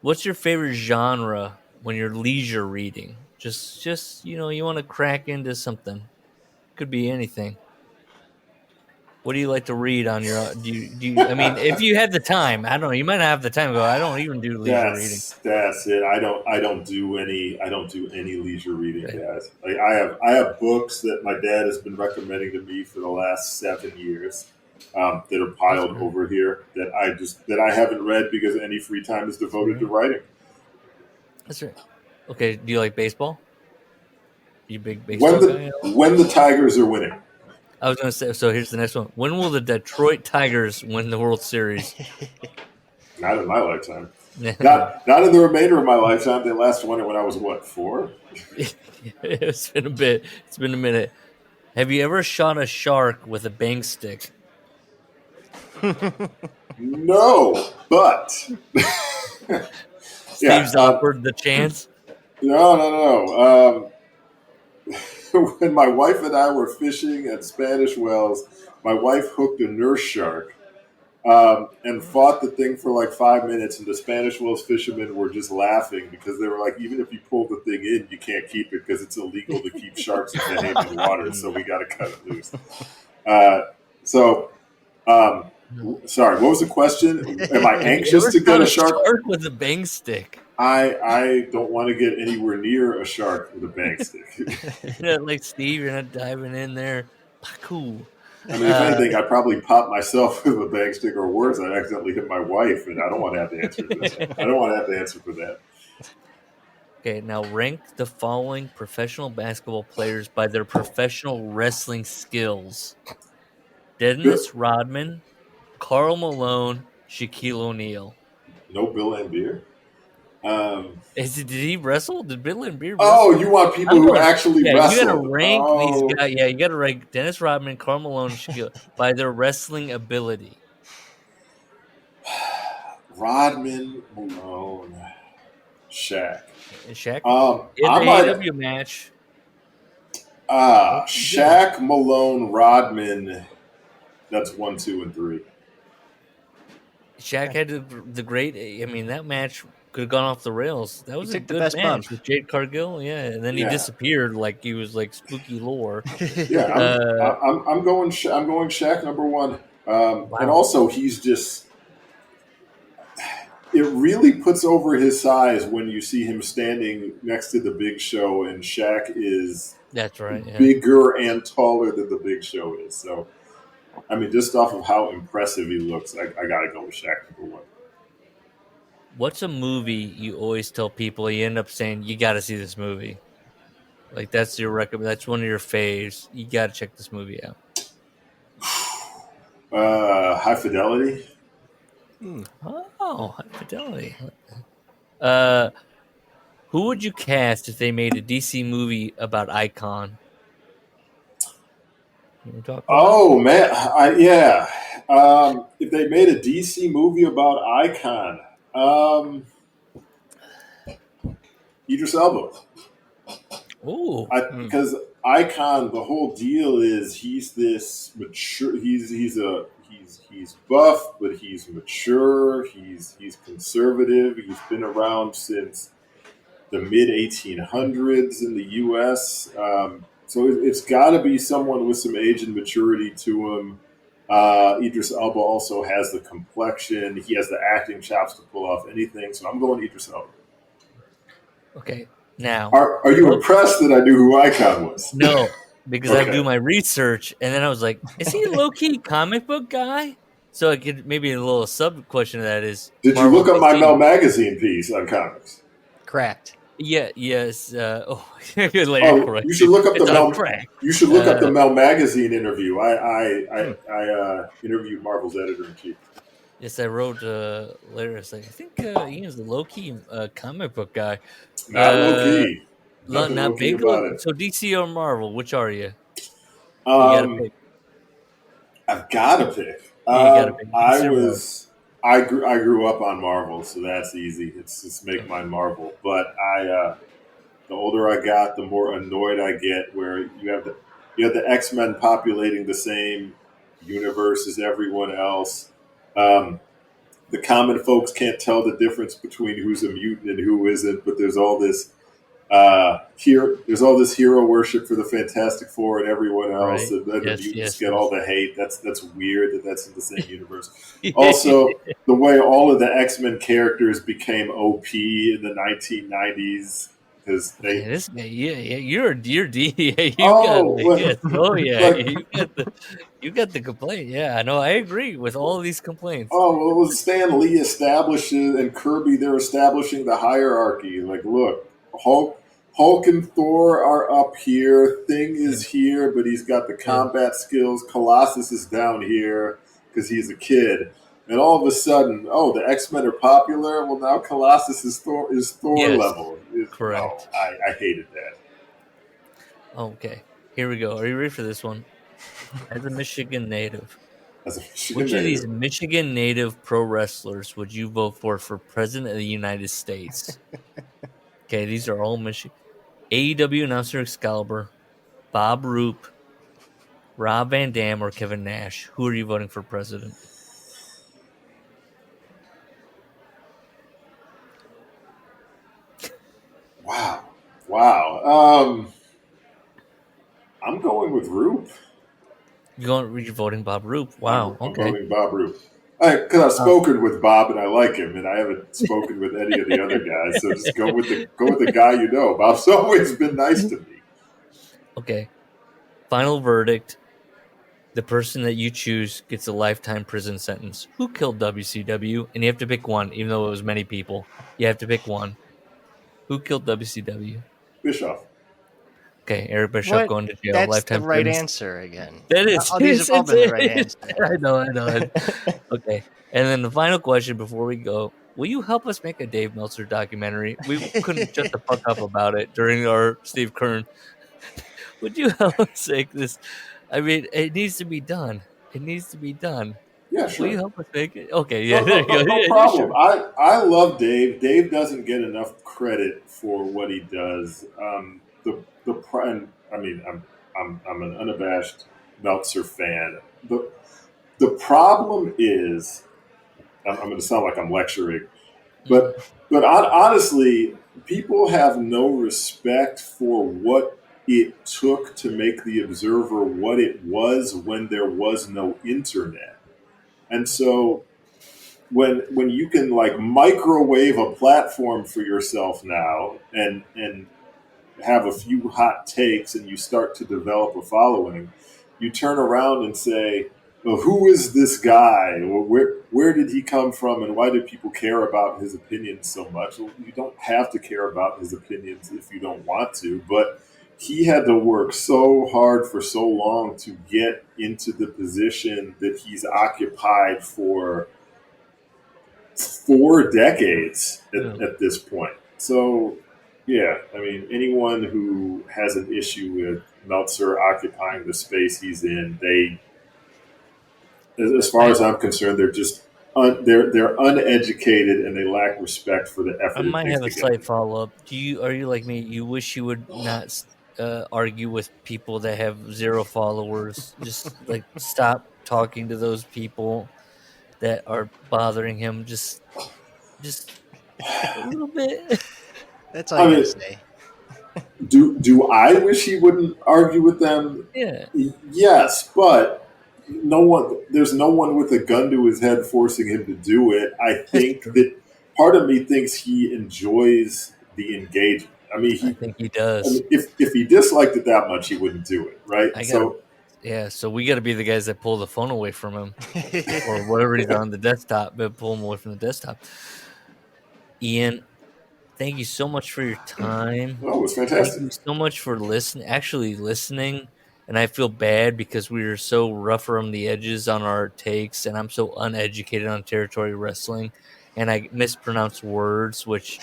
What's your favorite genre when you're leisure reading? Just you want to crack into something. Could be anything. What do you like to read on your? Do you? I mean, if you had the time, I don't know. You might not have the time to go. I don't even do leisure reading. That's it. I don't do any leisure reading, guys. Like I have books that my dad has been recommending to me for the last 7 years. That are piled over here that I haven't read because any free time is devoted to writing. That's right. Okay, do you like baseball? You big baseball guy? When the Tigers are winning. I was going to say. So here's the next one. When will the Detroit Tigers win the World Series? Not in my lifetime. Not in the remainder of my lifetime. They last won it when I was 4? It's been a bit. It's been a minute. Have you ever shot a shark with a bang stick? No, but Steve's offered the chance. No. When my wife and I were fishing at Spanish Wells, my wife hooked a nurse shark and fought the thing for like 5 minutes, and the Spanish Wells fishermen were just laughing because they were like, even if you pull the thing in, you can't keep it because it's illegal to keep sharks in the water, so we got to cut it loose. Sorry, what was the question? Am I anxious to get a shark with a bang stick? I don't want to get anywhere near a shark with a bang stick. Like Steve, you're not diving in there. Cool. I mean, if anything, I'd probably pop myself with a bang stick, or worse, I'd accidentally hit my wife, and I don't want to have to answer for that. I don't want to have to answer for that. Okay, now rank the following professional basketball players by their professional wrestling skills: Dennis Rodman, Karl Malone, Shaquille O'Neal. No Bill Laimbeer? Did he wrestle? Did Bill Laimbeer wrestle? Oh, you want people who actually wrestle? You got to rank these guys. Yeah, you got to rank Dennis Rodman, Karl Malone, and Shaquille by their wrestling ability. Rodman, Malone, Shaq. Shaq? In the AEW match. Shaq, Malone, Rodman. That's 1, 2, and 3. Shaq had the great. I mean, that match could have gone off the rails. That was a good match with Jade Cargill. Yeah, and then he disappeared like he was like spooky lore. Yeah, I'm going Shaq number 1. Wow. And also he's just. It really puts over his size when you see him standing next to the Big Show, and Shaq is bigger and taller than the Big Show is. So, I mean, just off of how impressive he looks, I got to go with Shaq number 1. What's a movie you always tell people you end up saying, you got to see this movie? Like, that's your recommend. That's one of your faves. You got to check this movie out. High Fidelity. Oh, High Fidelity. Who would you cast if they made a DC movie about Icon? Oh man, if they made a DC movie about Icon, Idris Elba. Ooh, because Icon, the whole deal is he's this mature. He's buff, but he's mature. He's conservative. He's been around since the mid 1800s in the U.S. So it's got to be someone with some age and maturity to him. Idris Elba also has the complexion. He has the acting chops to pull off anything. So I'm going Idris Elba. Okay, now are you impressed that I knew who Icon was? No, because I do my research, and then I was like, "Is he a low key comic book guy?" So I could maybe a little sub question of that is: did you look up my Mel magazine piece on comics? Correct. Yeah. Yes. You should look up the Mel. You should look up the Mel magazine interview. I interviewed Marvel's editor-in-chief. Yes, I wrote later. I was like, I think Ian's the low key comic book guy. Not low key. Not big. So DC or Marvel? Which are you? You gotta pick. I've got to pick. I grew up on Marvel, so that's easy. It's just make mine Marvel. But the older I got, the more annoyed I get. Where you have the X-Men populating the same universe as everyone else. The common folks can't tell the difference between who's a mutant and who isn't. But there's all this hero worship for the Fantastic Four and everyone else, and then the mutants get all the hate. That's weird that's in the same universe. Also, the way all of the X-Men characters became OP in the 1990s because you're D. You got the complaint. Yeah, I know. I agree with all of these complaints. Oh, well, it was Stan Lee establishes and Kirby. They're establishing the hierarchy. Like, look, Hulk and Thor are up here. Thing is here, but he's got the combat skills. Colossus is down here because he's a kid. And all of a sudden, the X-Men are popular. Well, now Colossus is Thor level. Correct. I hated that. Okay, here we go. Are you ready for this one? As a Michigan native, Which of these Michigan native pro wrestlers would you vote for President of the United States? Okay, these are all Michigan. AEW announcer Excalibur, Bob Roop, Rob Van Dam, or Kevin Nash. Who are you voting for president? Wow. I'm going with Roop. You're voting Bob Roop. Wow. I'm voting Bob Roop. Because I've spoken with Bob and I like him, and I haven't spoken with any of the other guys. So just go with the guy you know. Bob's always been nice to me. Okay. Final verdict. The person that you choose gets a lifetime prison sentence. Who killed WCW? And you have to pick one, even though it was many people. You have to pick one. Who killed WCW? Bischoff. Okay, Eric Bischoff going to jail. That's lifetime the right sentence. answer again. That is. These have all been the right answer. I know. Okay. And then the final question before we go. Will you help us make a Dave Meltzer documentary? We couldn't shut the fuck up about it during our Steve Keirn. Would you help us make this? I mean, it needs to be done. It needs to be done. Yeah, sure. Will you help us make it? Okay, yeah, no problem. Sure. I love Dave. Dave doesn't get enough credit for what he does. I'm an unabashed Meltzer fan. The problem is, I'm going to sound like I'm lecturing, but honestly, people have no respect for what it took to make the Observer what it was when there was no internet. And so when you can like microwave a platform for yourself now and have a few hot takes and you start to develop a following, you turn around and say, well, who is this guy? Well, where did he come from and why do people care about his opinions so much? Well, you don't have to care about his opinions if you don't want to, but he had to work so hard for so long to get into the position that he's occupied for 4 decades at this point. So, yeah, I mean, anyone who has an issue with Meltzer occupying the space he's in, as far as I'm concerned, they're just they're uneducated and they lack respect for the effort. I might have a slight follow up. Are you like me? You wish you would not argue with people that have 0 followers. Just like stop talking to those people that are bothering him. Just a little bit. That's all I can say. Do I wish he wouldn't argue with them? Yeah. Yes, but there's no one with a gun to his head forcing him to do it. I think that part of me thinks he enjoys the engagement. I think he does. If he disliked it that much, he wouldn't do it, right? So we got to be the guys that pull the phone away from him or whatever he's on the desktop, but pull him away from the desktop. Ian, thank you so much for your time. Oh, it was fantastic. Thank you so much for listening. And I feel bad because we were so rough around the edges on our takes, and I'm so uneducated on territory wrestling, and I mispronounce words, which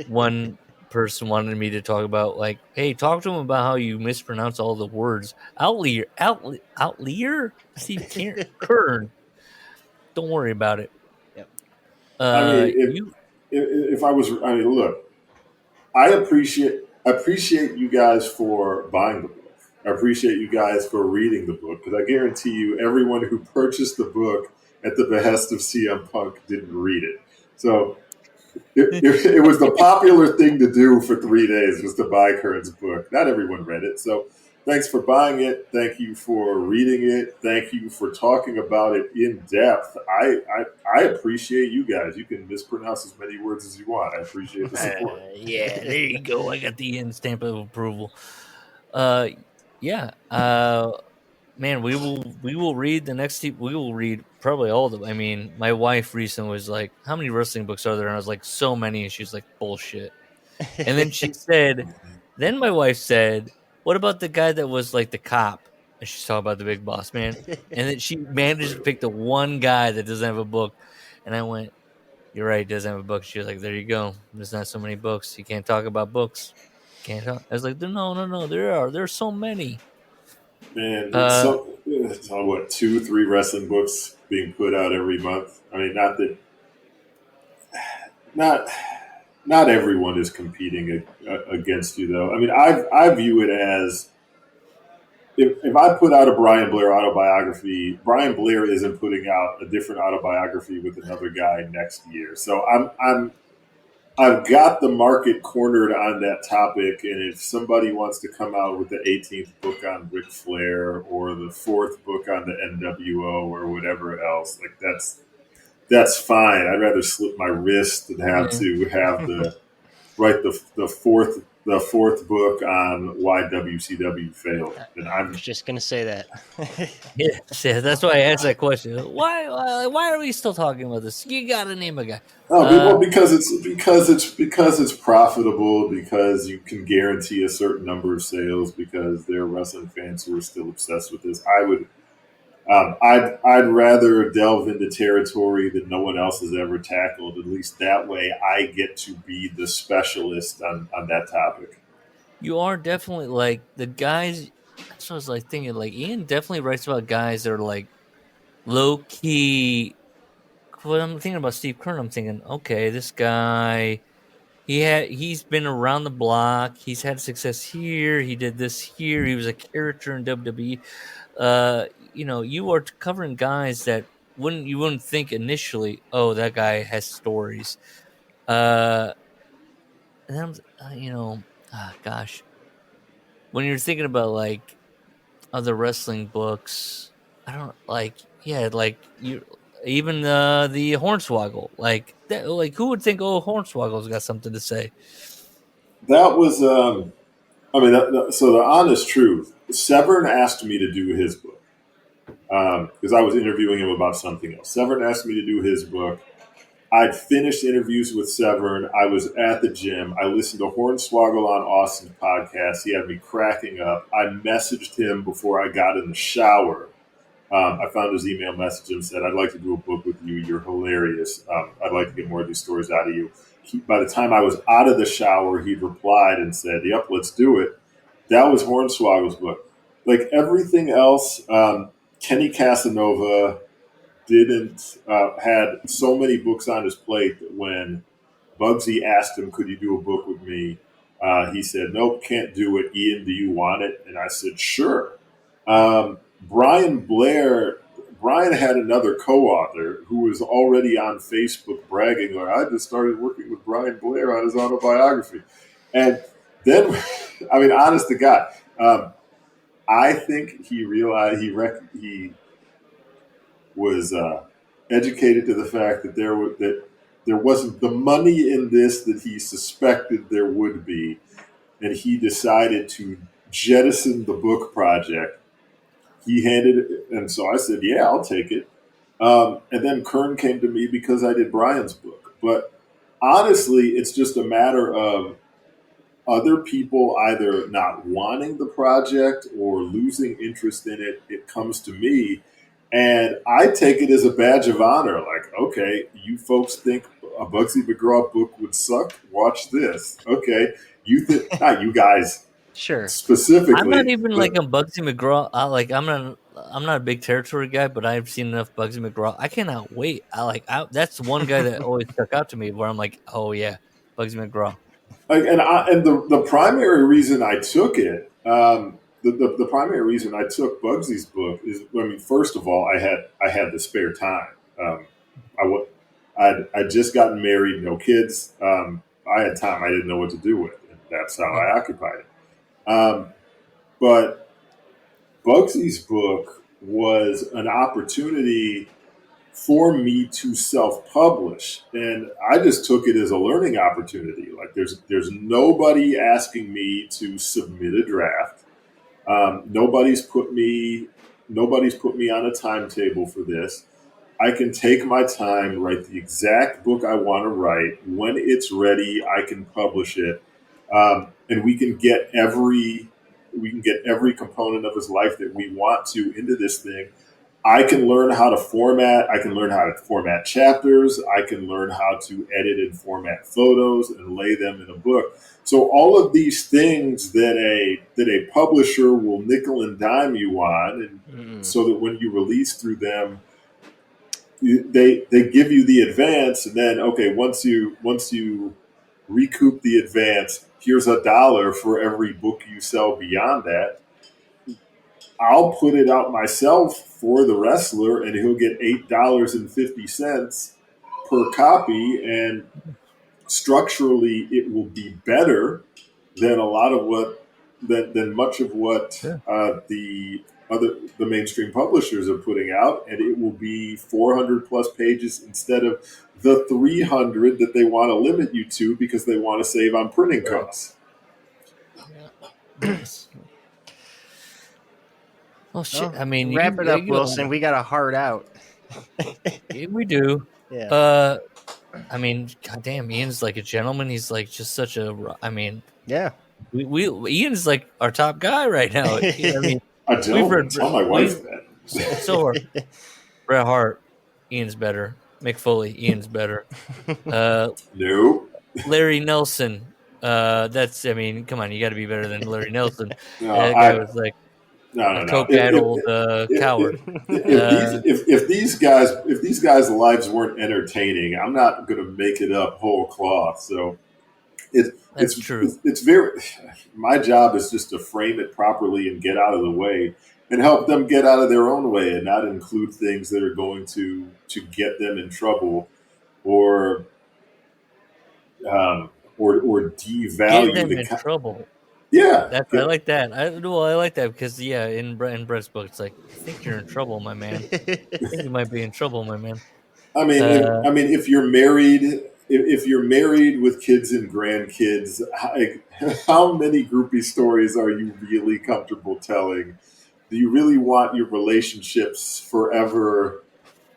one person wanted me to talk about, like, hey, talk to him about how you mispronounce all the words. Outlier? Steve Keirn. Don't worry about it. Yep. Look, I appreciate you guys for buying the book. I appreciate you guys for reading the book, because I guarantee you everyone who purchased the book at the behest of CM Punk didn't read it. So it was the popular thing to do for 3 days was to buy Keirn's book. Not everyone read it. So thanks for buying it. Thank you for reading it. Thank you for talking about it in depth. I appreciate you guys. You can mispronounce as many words as you want. I appreciate the support. Yeah, there you go. I got the end stamp of approval. Man, we will read the next. We will read probably all of them. I mean, my wife recently was like, "How many wrestling books are there?" And I was like, "So many." And she's like, "Bullshit." And then she said, "Then my wife said, what about the guy that was like the cop?" And she's talking about the Big Boss Man. And then she managed to pick the one guy that doesn't have a book. And I went, "You're right, he doesn't have a book." She was like, "There you go. There's not so many books. You can't talk about books. Can't talk." I was like, "No. There are so many." Man, it's on what, 2-3 wrestling books being put out every month. I mean, not everyone is competing against you, though. I mean, I view it as if I put out a Brian Blair autobiography, Brian Blair isn't putting out a different autobiography with another guy next year. So I've got the market cornered on that topic, and if somebody wants to come out with the 18th book on Ric Flair or the 4th book on the NWO or whatever else, like that's fine. I'd rather slip my wrist than have to have the write the fourth book on why WCW failed. And I was just gonna say that. Yeah, that's why I asked that question. Why are we still talking about this? You got to name a guy. well, because it's profitable, because you can guarantee a certain number of sales, because there are wrestling fans who are still obsessed with this. I'd rather delve into territory that no one else has ever tackled. At least that way, I get to be the specialist on that topic. You are definitely like the guys. That's what I was like thinking. Like Ian definitely writes about guys that are like low key. When I'm thinking about Steve Keirn, I'm thinking, okay, this guy, he's been around the block. He's had success here. He did this here. He was a character in WWE. You are covering guys that you wouldn't think initially, oh, that guy has stories. And then gosh, when you're thinking about like other wrestling books, I don't like, yeah, like you, even the Hornswoggle, like that, like who would think, oh, Hornswoggle's got something to say? That was, so the honest truth, Severn asked me to do his book because I was interviewing him about something else. Severn asked me to do his book. I'd finished interviews with Severn. I was at the gym. I listened to Hornswoggle on Austin's podcast. He had me cracking up. I messaged him before I got in the shower. I found his email message and said, I'd like to do a book with you. You're hilarious. I'd like to get more of these stories out of you. By the time I was out of the shower, he'd replied and said, yep, let's do it. That was Hornswoggle's book. Like everything else, Kenny Casanova had so many books on his plate that when Bugsy asked him, could you do a book with me? He said, nope, can't do it. Ian, do you want it? And I said, sure. Brian had another co-author who was already on Facebook bragging, like, I just started working with Brian Blair on his autobiography. And then, I mean, honest to God, I think he realized he was educated to the fact that there wasn't the money in this that he suspected there would be, and he decided to jettison the book project. He handed it, and so I said, yeah, I'll take it. And then Keirn came to me because I did Brian's book. But honestly, it's just a matter of other people either not wanting the project or losing interest in it. It comes to me, and I take it as a badge of honor. Like, okay, you folks think a Bugsy McGraw book would suck? Watch this. Okay, you think, not you guys. Sure. Specifically, I'm not even like a Bugsy McGraw. I'm not a big territory guy, but I've seen enough Bugsy McGraw. I cannot wait. That's one guy that always stuck out to me where I'm like, oh yeah, Bugsy McGraw. And the primary reason I took it, the primary reason I took Bugsy's book is, I mean, first of all, I had the spare time. I'd just gotten married, no kids. I had time I didn't know what to do with, and that's how I occupied it. But Bugsy's book was an opportunity for me to self-publish, and I just took it as a learning opportunity. Like there's nobody asking me to submit a draft. Nobody's put me on a timetable for this. I can take my time, write the exact book I want to write. When it's ready, I can publish it, and we can get every component of his life that we want to into this thing. I can learn how to format. I can learn how to format chapters. I can learn how to edit and format photos and lay them in a book. So all of these things that a publisher will nickel and dime you on, and so that when you release through them, they give you the advance, and then okay, once you recoup the advance, here's $1 for every book you sell beyond that. I'll put it out myself for the wrestler, and he'll get $8.50 per copy, and structurally it will be better than a lot of than much of what the mainstream publishers are putting out, and it will be 400 plus pages instead of the 300 that they want to limit you to because they want to save on printing costs. Nice. Well, shit. I mean, wrap it up, Wilson. We got a heart out. We do. Yeah. I mean, goddamn, Ian's like a gentleman. He's like just such a. I mean, yeah. We Ian's like our top guy right now. I mean, I don't tell my wife that. So Bret Hart, Ian's better. Mick Foley, Ian's better. Nope. Larry Nelson. That's. I mean, come on, you got to be better than Larry Nelson. No, that guy was like. No. Coke-addled coward. If these guys' lives weren't entertaining, I'm not going to make it up whole cloth. So it's true. It's very. My job is just to frame it properly and get out of the way, and help them get out of their own way, and not include things that are going to get them in trouble, or devalue get them in trouble. Yeah, I like that. I like that because in Brett's book, it's like, I think you're in trouble, my man. I think you might be in trouble, my man. I mean, if you're married, if you're married with kids and grandkids, how many groupie stories are you really comfortable telling? Do you really want your relationships forever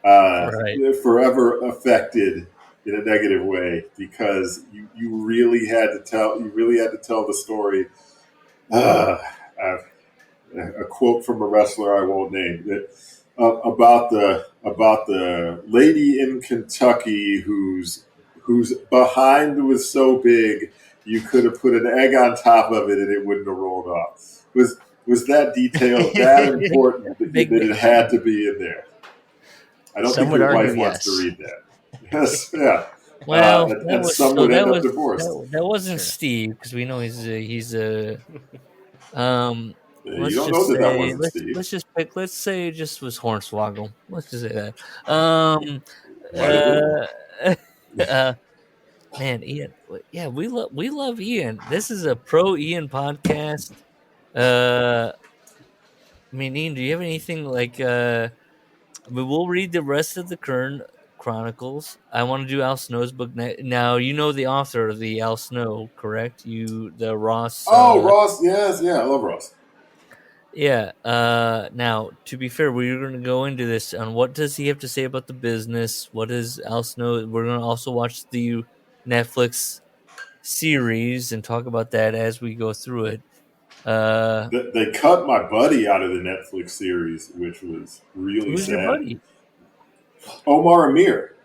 affected in a negative way because you really had to tell the story? A quote from a wrestler I won't name about the lady in Kentucky whose behind was so big you could have put an egg on top of it and it wouldn't have rolled off. Was that detail that important that it had to be in there? I don't think your wife wants to read that. Yes, yeah. Well, that wasn't Steve, because we know he's a. You don't know that wasn't Steve. Let's say it just was Hornswoggle. Let's just say that. Man, Ian. Yeah, we love Ian. This is a pro Ian podcast. I mean, Ian, do you have anything like? We'll read the rest of the Keirn Chronicles. I want to do Al Snow's book now. You know the author of the Al Snow, correct? The Ross. Ross. Yes, yeah, I love Ross. Yeah. Now, to be fair, we're going to go into this on what does he have to say about the business. What is Al Snow? We're going to also watch the Netflix series and talk about that as we go through it. They cut my buddy out of the Netflix series, which was really Who's sad. Your buddy? Omar Amir.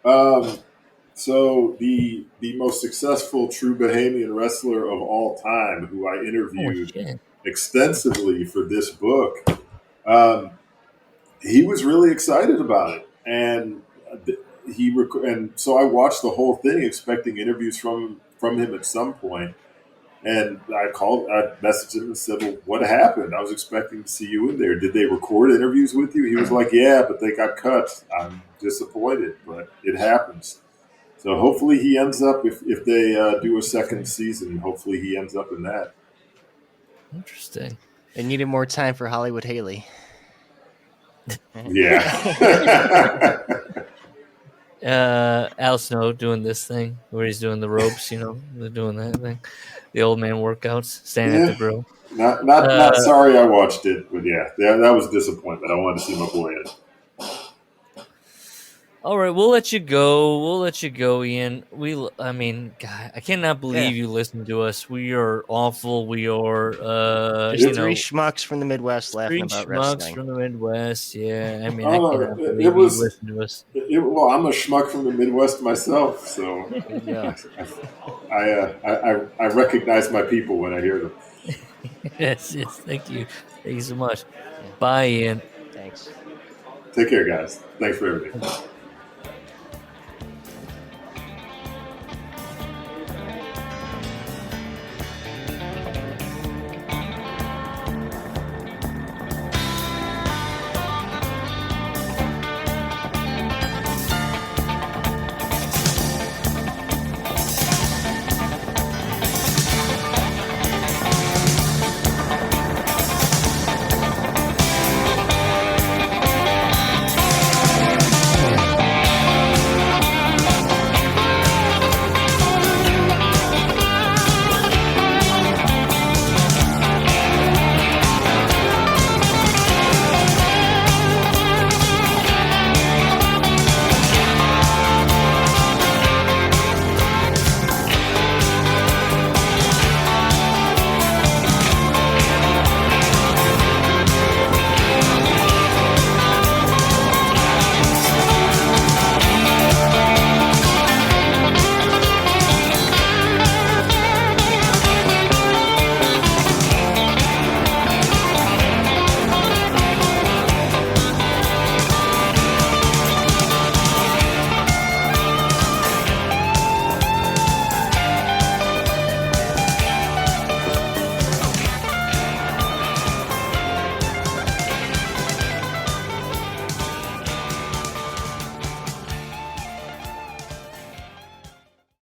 So the most successful true Bahamian wrestler of all time, who I interviewed extensively for this book. He was really excited about it, and so I watched the whole thing, expecting interviews from him at some point. And I messaged him and said, "Well, what happened? I was expecting to see you in there. Did they record interviews with you?" He was like, "Yeah, but they got cut. I'm disappointed, but it happens." So hopefully he ends up, if they do a second season, hopefully he ends up in that. Interesting. They needed more time for Hollywood Haley. Yeah. Al Snow doing this thing where he's doing the ropes, they're doing that thing. The old man workouts, standing at the grill. Not sorry I watched it, but that was disappointment. I wanted to see my boy in it. All right, we'll let you go, Ian. God, I cannot believe you listen to us. We are awful. We are, just three schmucks from the Midwest laughing about wrestling. Three schmucks from the Midwest, yeah. I cannot believe you listen to us. Well, I'm a schmuck from the Midwest myself, so I recognize my people when I hear them. Yes, thank you. Thank you so much. Bye, Ian. Thanks. Take care, guys. Thanks for everything.